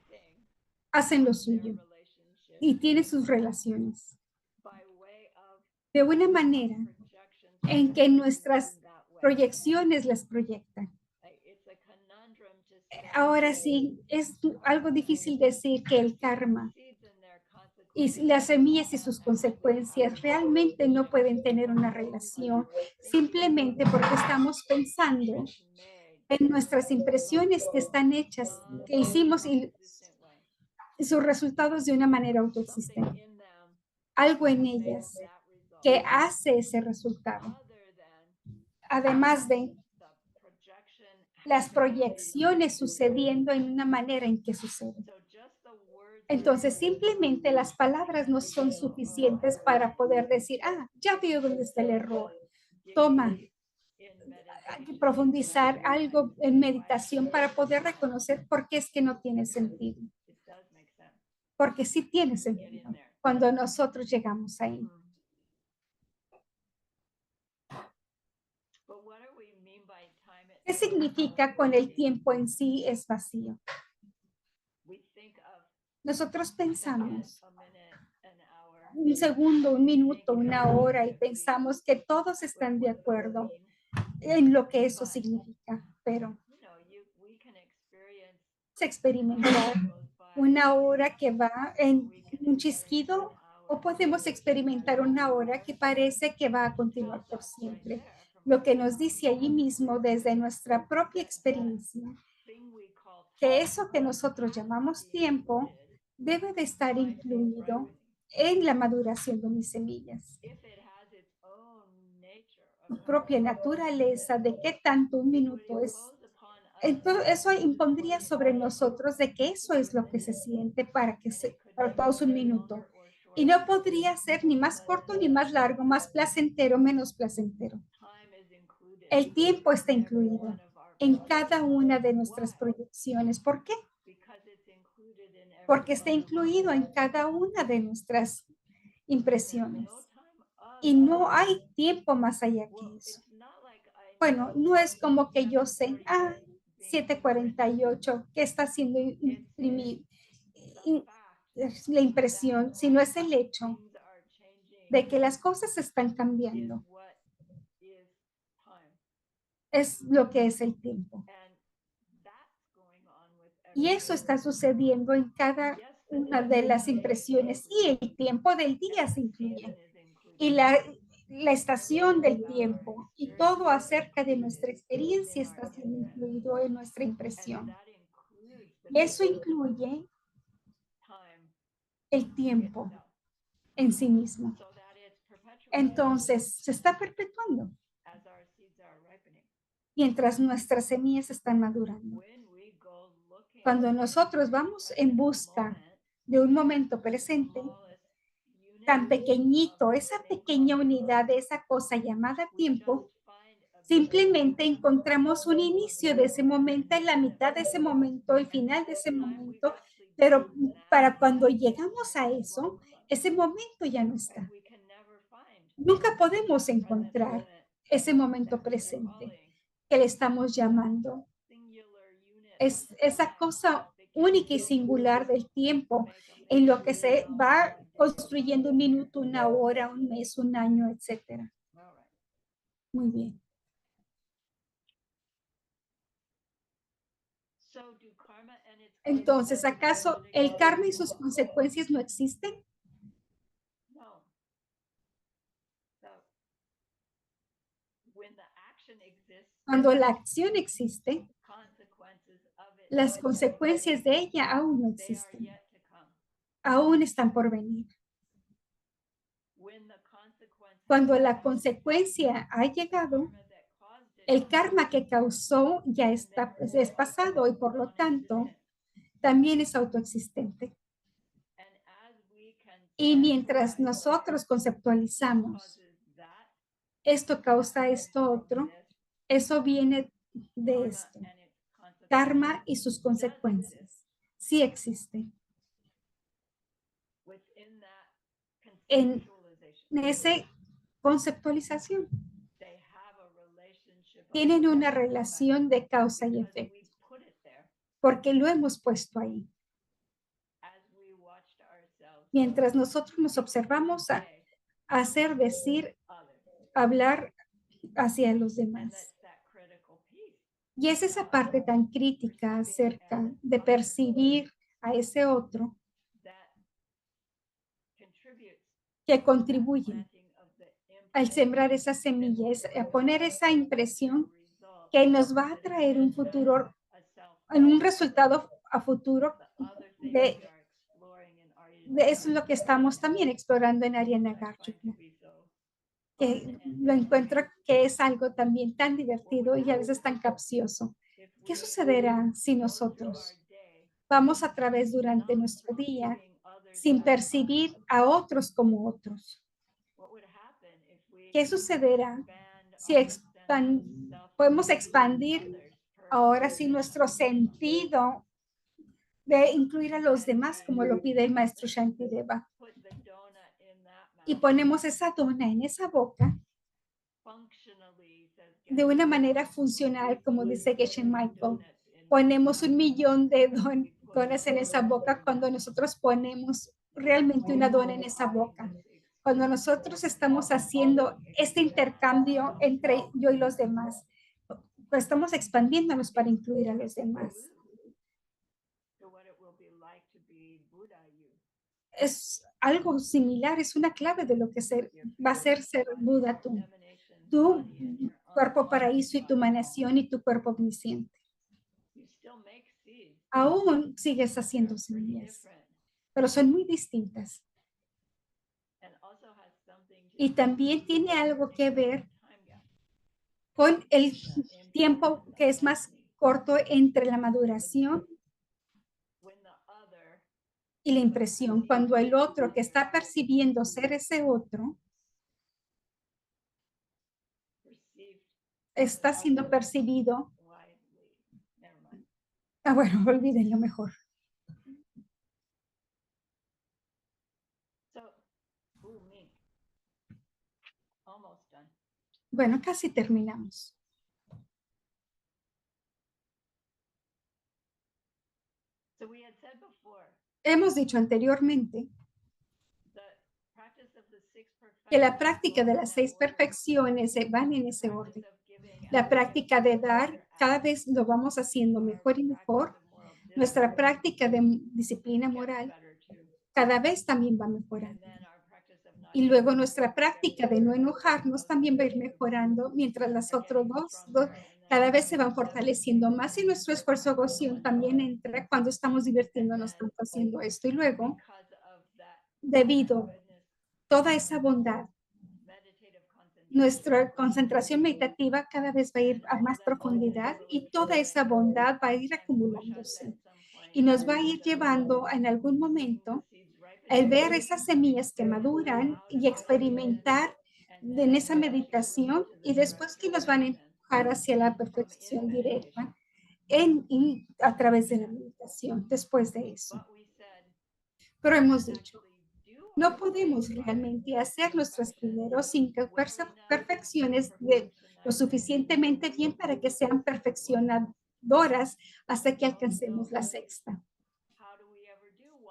thing, hacen lo their suyo relationship y tienen sus relaciones by way of de una manera projections en que nuestras in that way. proyecciones las proyectan. Like, it's a conundrum to say Ahora sí, es algo difícil decir que el karma seeds and their y consequences las semillas y sus consecuencias realmente no pueden tener una relación simplemente porque estamos pensando made en nuestras impresiones que están hechas, que hicimos y consistent way. sus resultados de una manera autoexistente. In them Algo en ellas that result que hace ese resultado, other than además de the projection. las proyecciones sucediendo en una manera en que sucede. So just the words Entonces, simplemente las palabras no son suficientes para poder decir, ya veo dónde está el error. Toma, in hay que meditation profundizar algo en meditación para poder reconocer por qué es que no tiene sentido. it does make sense. Porque sí tiene sentido cuando nosotros llegamos ahí. But what do we mean by time ¿Qué significa con el tiempo en sí es vacío? we think of Nosotros pensamos a minute, an hour, un segundo, un minuto, una hora y pensamos que todos están de acuerdo en lo que eso significa, pero you know, we can experience es experimentar una hora que va en un chisquido o podemos experimentar una hora que parece que va a continuar por siempre. Lo que nos dice allí mismo desde nuestra propia experiencia, thing we call que eso que nosotros llamamos tiempo debe de estar incluido en la maduración de mis semillas. if it has its own nature Su propia naturaleza de qué tanto un minuto es Entonces, eso impondría sobre nosotros de que eso es lo que se siente para todos un minuto. Y no podría ser ni más corto ni más largo, más placentero, menos placentero. El tiempo está incluido en cada una de nuestras proyecciones. ¿Por qué? Porque está incluido en cada una de nuestras impresiones. Y no hay tiempo más allá que eso. Bueno, no es como que yo sé, 7:48, ¿qué está haciendo imprimir la impresión? Sino es el hecho de que las cosas están cambiando. Es lo que es el tiempo. Y eso está sucediendo en cada una de las impresiones. Y el tiempo del día se incluye. Y la estación del tiempo y todo acerca de nuestra experiencia está siendo incluido en nuestra impresión. Y eso incluye el tiempo en sí mismo. Entonces, se está perpetuando mientras nuestras semillas están madurando. Cuando nosotros vamos en busca de un momento presente, tan pequeñito, esa pequeña unidad de esa cosa llamada tiempo, simplemente encontramos un inicio de ese momento, en la mitad de ese momento, el final de ese momento, pero para cuando llegamos a eso, ese momento ya no está. Nunca podemos encontrar ese momento presente que le estamos llamando. Es esa cosa única y singular del tiempo en lo que se va construyendo un minuto, una hora, un mes, un año, etcétera. Muy bien. Entonces, ¿acaso el karma y sus consecuencias no existen? Cuando la acción existe, las consecuencias de ella aún no existen. Aún están por venir. Cuando la consecuencia ha llegado, el karma que causó ya está, es pasado y por lo tanto también es autoexistente. Y mientras nosotros conceptualizamos esto causa esto otro, eso viene de esto. Karma y sus consecuencias. Sí existe. En esa conceptualización tienen una relación de causa y efecto, porque lo hemos puesto ahí. Mientras nosotros nos observamos a hacer, decir, hablar hacia los demás. Y es esa parte tan crítica acerca de percibir a ese otro que contribuye al sembrar esas semillas, a poner esa impresión que nos va a traer un futuro, en un resultado a futuro de eso es lo que estamos también explorando en Ariana Garchukla, que lo encuentro que es algo también tan divertido y a veces tan capcioso. ¿Qué sucederá si nosotros vamos a través durante nuestro día sin percibir a otros como otros? ¿Qué sucederá si podemos expandir ahora sí nuestro sentido de incluir a los demás como lo pide el maestro Shantideva? Y ponemos esa dona en esa boca de una manera funcional, como dice Geshe Michael. Ponemos 1,000,000 de donas en esa boca cuando nosotros ponemos realmente una dona en esa boca. Cuando nosotros estamos haciendo este intercambio entre yo y los demás, pues estamos expandiéndonos para incluir a los demás. Es algo similar, es una clave de lo que va a ser Buda tú. Tu cuerpo paraíso y tu emanación y tu cuerpo omnisciente. Aún sigues haciendo semillas, pero son muy distintas. Y también tiene algo que ver con el tiempo que es más corto entre la maduración y la impresión, cuando el otro que está percibiendo ser ese otro está siendo percibido. Bueno, olvídenlo mejor. Bueno, casi terminamos. Hemos dicho anteriormente que la práctica de las 6 perfecciones van en ese orden. La práctica de dar, cada vez lo vamos haciendo mejor y mejor. Nuestra práctica de disciplina moral cada vez también va mejorando. Y luego nuestra práctica de no enojarnos también va a ir mejorando, mientras las otras dos cada vez se van fortaleciendo más, y nuestro esfuerzo goción también entra cuando estamos divirtiéndonos tanto haciendo esto. Y luego, debido a toda esa bondad, nuestra concentración meditativa cada vez va a ir a más profundidad, y toda esa bondad va a ir acumulándose y nos va a ir llevando en algún momento el ver esas semillas que maduran y experimentar en esa meditación, y después que nos van a empujar hacia la perfección directa y a través de la meditación después de eso. Pero hemos dicho, no podemos realmente hacer nuestras primeros 5 perfecciones de lo suficientemente bien para que sean perfeccionadoras hasta que alcancemos la 6ª.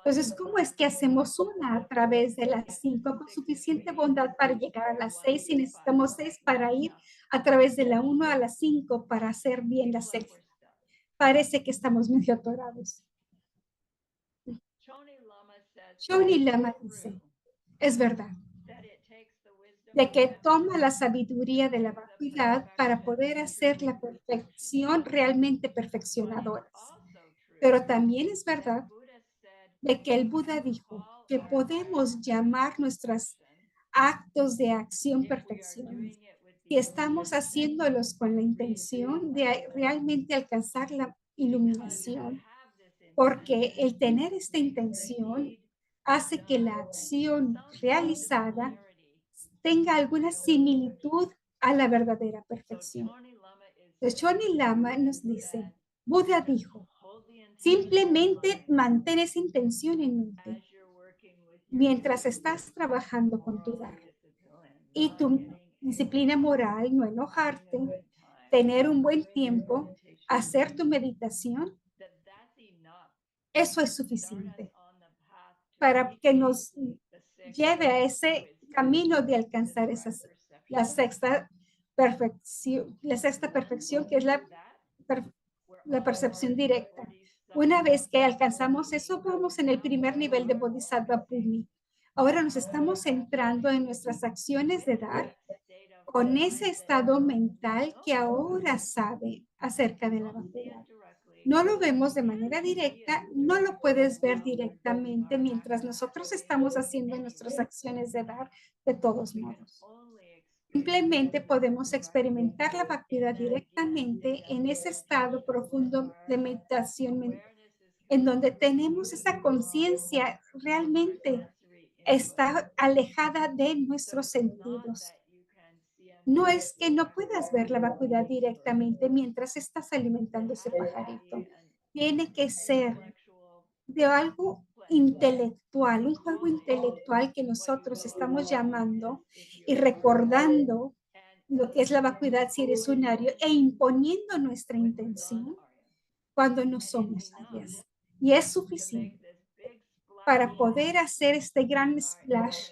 Entonces, ¿cómo es que hacemos una a través de las 5 con suficiente bondad para llegar a las 6, y necesitamos 6 para ir a través de la 1 a la 5 para hacer bien la 6ª? Parece que estamos medio atorados. Shoni Lama dice, es verdad, de que toma la sabiduría de la vacuidad para poder hacer la perfección realmente perfeccionadoras. Pero también es verdad de que el Buda dijo que podemos llamar nuestros actos de acción perfecciones y estamos haciéndolos con la intención de realmente alcanzar la iluminación, porque el tener esta intención hace que la acción realizada tenga alguna similitud a la verdadera perfección. Entonces, Shoni Lama nos dice, Buda dijo, simplemente mantén esa intención en mente mientras estás trabajando con tu dar. Y tu disciplina moral, no enojarte, tener un buen tiempo, hacer tu meditación, eso es suficiente para que nos lleve a ese camino de alcanzar la sexta perfección, que es la percepción directa. Una vez que alcanzamos eso, vamos en el primer nivel de Bodhisattva Bhumi. Ahora nos estamos centrando en nuestras acciones de dar con ese estado mental que ahora sabe acerca de la vacuidad. No lo vemos de manera directa, no lo puedes ver directamente mientras nosotros estamos haciendo nuestras acciones de dar de todos modos. Simplemente podemos experimentar la vacuidad directamente en ese estado profundo de meditación, en donde tenemos esa conciencia realmente está alejada de nuestros sentidos. No es que no puedas ver la vacuidad directamente mientras estás alimentando ese pajarito. Tiene que ser de algo intelectual, un juego intelectual que nosotros estamos llamando y recordando lo que es la vacuidad siresunario e imponiendo nuestra intención cuando no somos sabias. Y es suficiente para poder hacer este gran splash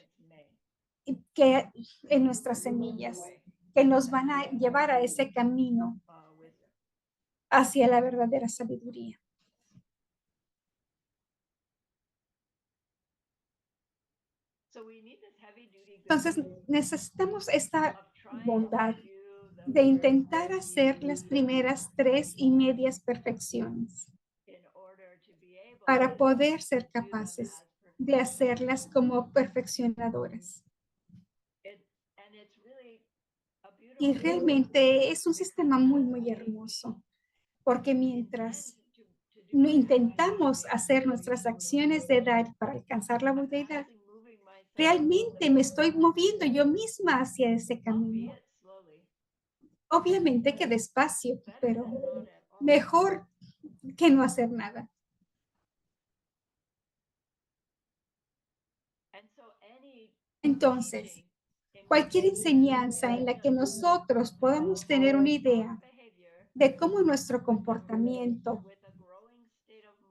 que en nuestras semillas, que nos van a llevar a ese camino hacia la verdadera sabiduría. Entonces, necesitamos esta bondad de intentar hacer las primeras 3 y medias perfecciones para poder ser capaces de hacerlas como perfeccionadoras. Y realmente es un sistema muy, muy hermoso, porque mientras no intentamos hacer nuestras acciones de dar para alcanzar la budeidad, realmente me estoy moviendo yo misma hacia ese camino. Obviamente que despacio, pero mejor que no hacer nada. Entonces, cualquier enseñanza en la que nosotros podamos tener una idea de cómo nuestro comportamiento,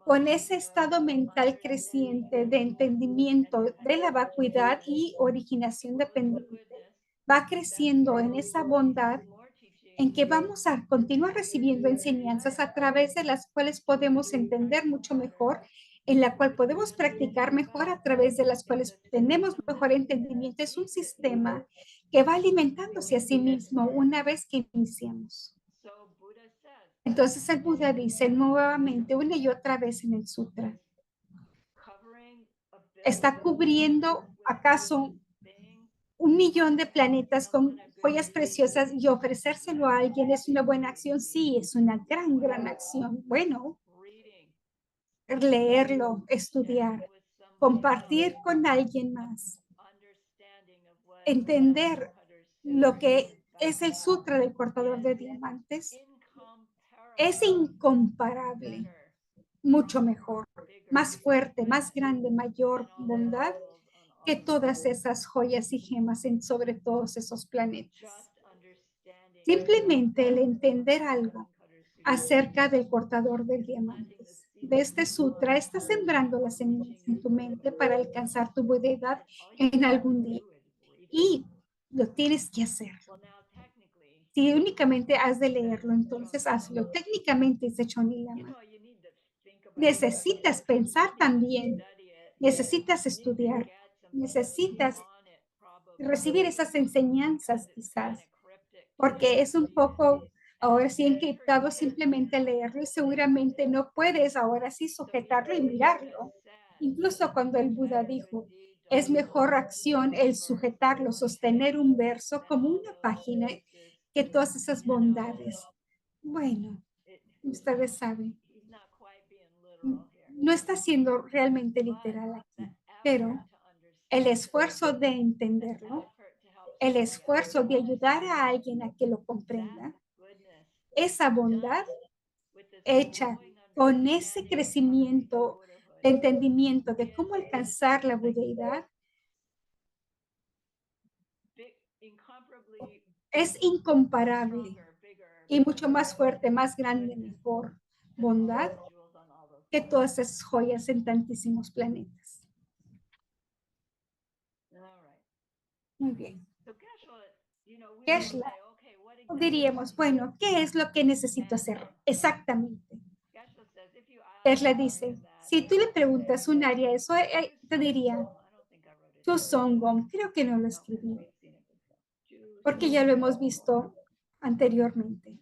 con ese estado mental creciente de entendimiento de la vacuidad y originación dependiente, va creciendo en esa bondad en que vamos a continuar recibiendo enseñanzas a través de las cuales podemos entender mucho mejor, en la cual podemos practicar mejor, a través de las cuales tenemos mejor entendimiento. Es un sistema que va alimentándose a sí mismo una vez que iniciamos. Entonces el Buda dice nuevamente una y otra vez en el sutra, ¿está cubriendo acaso 1,000,000 de planetas con joyas preciosas y ofrecérselo a alguien es una buena acción? Sí, es una gran acción. Bueno, leerlo, estudiar, compartir con alguien más, entender lo que es el sutra del cortador de diamantes, es incomparable, mucho mejor, más fuerte, más grande, mayor bondad que todas esas joyas y gemas sobre todos esos planetas. Simplemente el entender algo acerca del cortador de diamantes de este sutra está sembrando las semillas en tu mente para alcanzar tu budeidad en algún día. Y lo tienes que hacer. Si únicamente has de leerlo, entonces hazlo. Técnicamente, dice Choni Lama, necesitas pensar también, necesitas estudiar, necesitas recibir esas enseñanzas quizás, porque es un poco ahora sí encriptado simplemente leerlo y seguramente no puedes ahora sí sujetarlo y mirarlo. Incluso cuando el Buda dijo, es mejor acción el sujetarlo, sostener un verso como una página que todas esas bondades. Bueno, ustedes saben, no está siendo realmente literal aquí, pero el esfuerzo de entenderlo, el esfuerzo de ayudar a alguien a que lo comprenda, esa bondad hecha con ese crecimiento de entendimiento de cómo alcanzar la budeidad, es incomparable y mucho más fuerte, más grande, mejor bondad que todas esas joyas en tantísimos planetas. Muy bien. Geshe-la, diríamos, bueno, ¿qué es lo que necesito hacer exactamente? Geshe-la dice, si tú le preguntas un área, eso te diría, tu Songom, creo que no lo escribí, porque ya lo hemos visto anteriormente.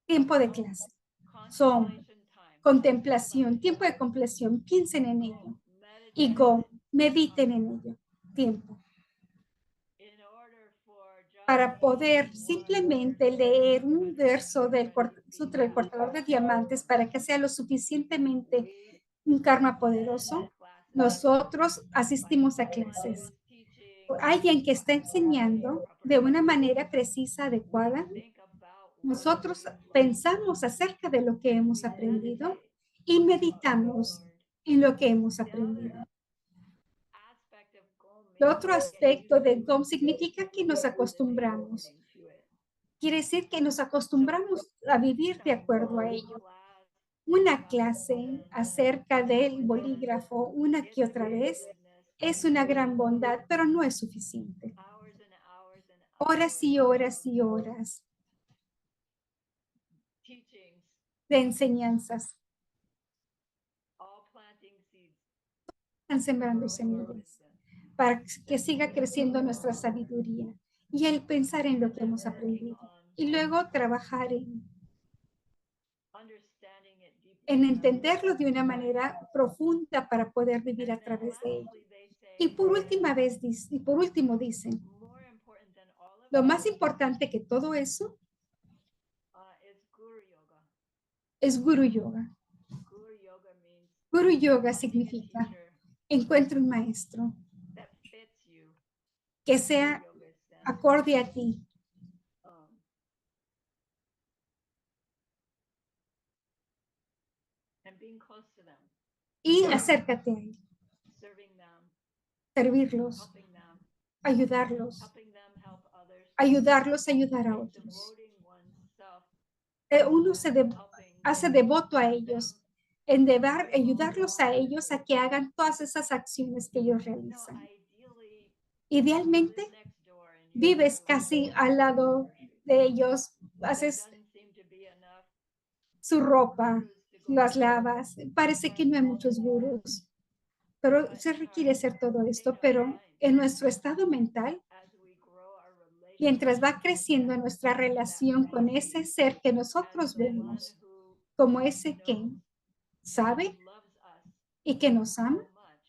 Tiempo de clase. Son contemplación, tiempo de contemplación, piensen en ello. Y go, mediten en ello. Tiempo. Para poder simplemente leer un verso del Sutra del Cortador de Diamantes para que sea lo suficientemente un karma poderoso, nosotros asistimos a clases. Alguien que está enseñando de una manera precisa, adecuada, nosotros pensamos acerca de lo que hemos aprendido y meditamos en lo que hemos aprendido. El otro aspecto de GOM significa que nos acostumbramos. Quiere decir que nos acostumbramos a vivir de acuerdo a ello. Una clase acerca del bolígrafo una que otra vez es una gran bondad, pero no es suficiente. Horas y horas y horas de enseñanzas están sembrando semillas para que siga creciendo nuestra sabiduría y el pensar en lo que hemos aprendido y luego trabajar en entenderlo de una manera profunda para poder vivir a través de ello. Y por último dicen, Lo más importante que todo eso is Guru Yoga. es Guru Yoga. Guru Yoga means Guru Yoga finding a significa teacher encuentra un maestro that fits you. que sea Guru Yoga stands acorde a ti. um, and being close to them, Y acércate a él, serving them, servirlos, helping them, ayudarlos, helping them help others, ayudarlos a ayudar a otros. devoting oneself, Uno helping hace devoto a ellos, en ayudarlos a ellos a que hagan todas esas acciones que ellos realizan. ideally Idealmente, live next door and vives casi al lado de ellos, haces doesn't seem to be enough su ropa, gurus to go las around. lavas. Parece que no hay muchos gurús, pero se requiere hacer todo esto. Pero en nuestro estado mental, As we grow our relationship mientras va creciendo nuestra relación con ese ser que nosotros vemos, who como ese que sabe loves us y que nos ama so much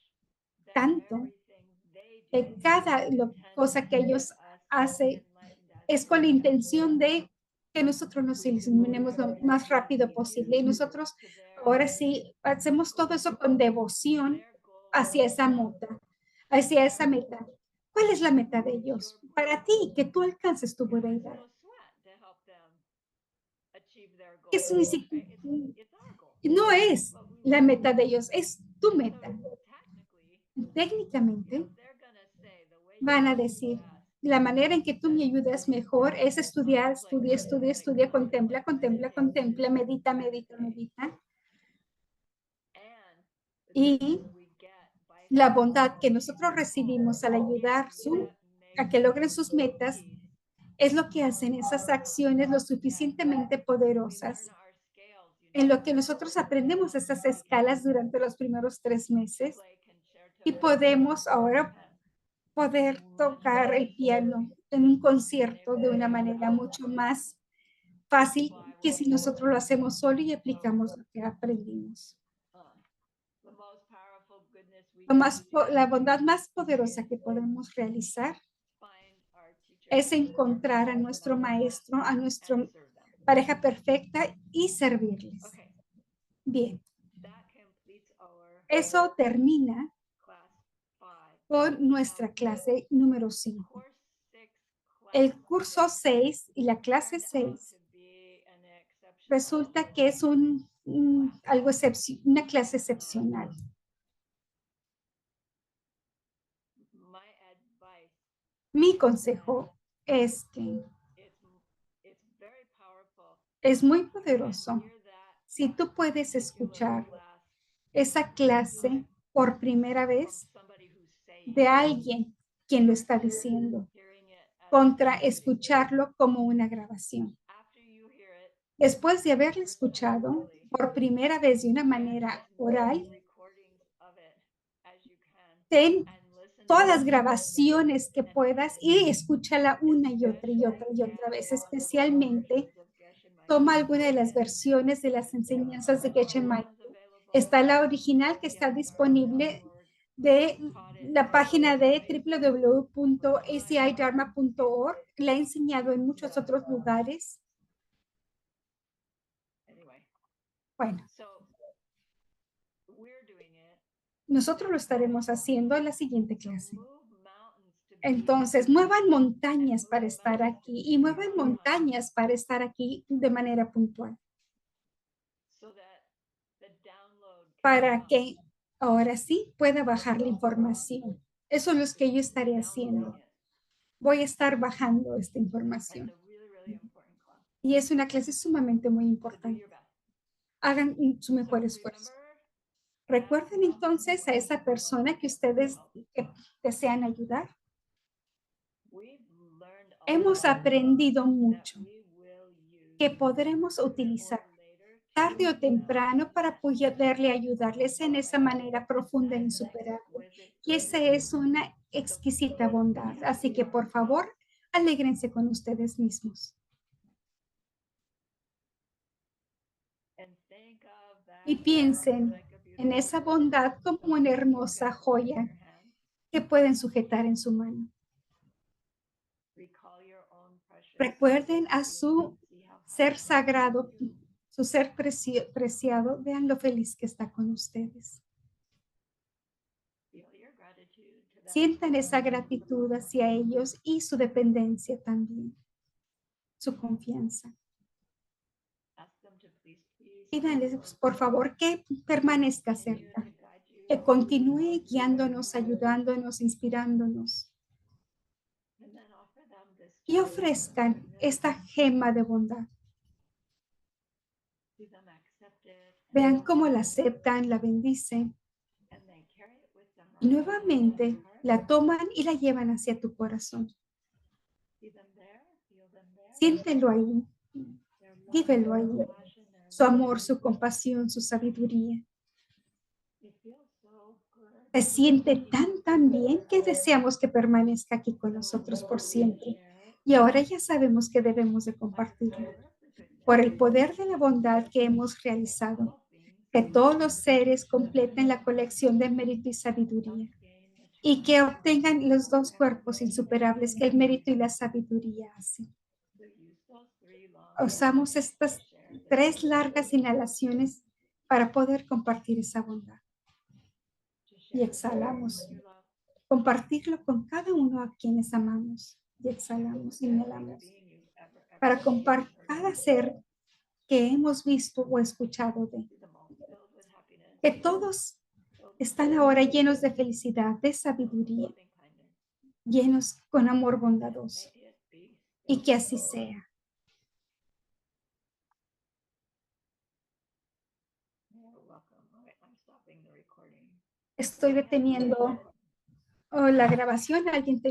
that tanto, everything they do que cada cosa que ellos hacen es con la intención de que nosotros nos iluminemos lo más rápido posible. Y nosotros ahora sí hacemos todo eso con devoción hacia esa meta. ¿Cuál es la meta de ellos? Para ti, que tú alcances tu budeidad. ¿Qué significa? No es la meta de ellos, es tu meta. Técnicamente, van a decir, la manera en que tú me ayudas mejor es estudiar, estudia, contempla, medita, medita, medita. Y la bondad que nosotros recibimos al ayudar a que logren sus metas es lo que hacen esas acciones lo suficientemente poderosas en lo que nosotros aprendemos esas escalas durante los primeros 3 meses y podemos ahora poder tocar el piano en un concierto de una manera mucho más fácil que si nosotros lo hacemos solo y aplicamos lo que aprendimos. La bondad más poderosa que podemos realizar es encontrar a nuestro maestro, a nuestra pareja perfecta y servirles. Bien, eso termina con nuestra clase número 5. El curso 6 y la clase 6 resulta que es una clase excepcional. Mi consejo es que es muy poderoso si tú puedes escuchar esa clase por primera vez de alguien quien lo está diciendo, contra escucharlo como una grabación. Después de haberlo escuchado por primera vez de una manera oral, ten todas las grabaciones que puedas y escúchala una y otra vez, especialmente toma alguna de las versiones de las enseñanzas de Geshe Michael. Está la original que está disponible de la página de www.acidharma.org. La he enseñado en muchos otros lugares. Bueno, nosotros lo estaremos haciendo en la siguiente clase. Entonces, muevan montañas para estar aquí y muevan montañas para estar aquí de manera puntual. Para que ahora sí pueda bajar la información. Eso es lo que yo estaré haciendo. Voy a estar bajando esta información. Y es una clase sumamente muy importante. Hagan su mejor esfuerzo. Recuerden entonces a esa persona que ustedes desean ayudar. Hemos aprendido mucho que podremos utilizar tarde o temprano para poderle ayudarles en esa manera profunda e insuperable. Y esa es una exquisita bondad. Así que, por favor, alégrense con ustedes mismos. Y piensen en esa bondad como una hermosa joya que pueden sujetar en su mano. Recuerden a su ser sagrado, su ser preciado. Vean lo feliz que está con ustedes. Sientan esa gratitud hacia ellos y su dependencia también, su confianza. Pídanles, por favor, que permanezca cerca, que continúe guiándonos, ayudándonos, inspirándonos. Y ofrezcan esta gema de bondad. Vean cómo la aceptan, la bendicen. Y nuevamente la toman y la llevan hacia tu corazón. Siéntelo ahí. Vívelo ahí. Su amor, su compasión, su sabiduría. Se siente tan bien que deseamos que permanezca aquí con nosotros por siempre. Y ahora ya sabemos que debemos de compartirlo. Por el poder de la bondad que hemos realizado, que todos los seres completen la colección de mérito y sabiduría y que obtengan los dos cuerpos insuperables que el mérito y la sabiduría hacen. Usamos estas 3 largas inhalaciones para poder compartir esa bondad. Y exhalamos. Compartirlo con cada uno a quienes amamos. Y exhalamos, inhalamos. Para compartir cada ser que hemos visto o escuchado de. Que todos están ahora llenos de felicidad, de sabiduría, llenos con amor bondadoso. Y que así sea. Estoy deteniendo la grabación. ¿Alguien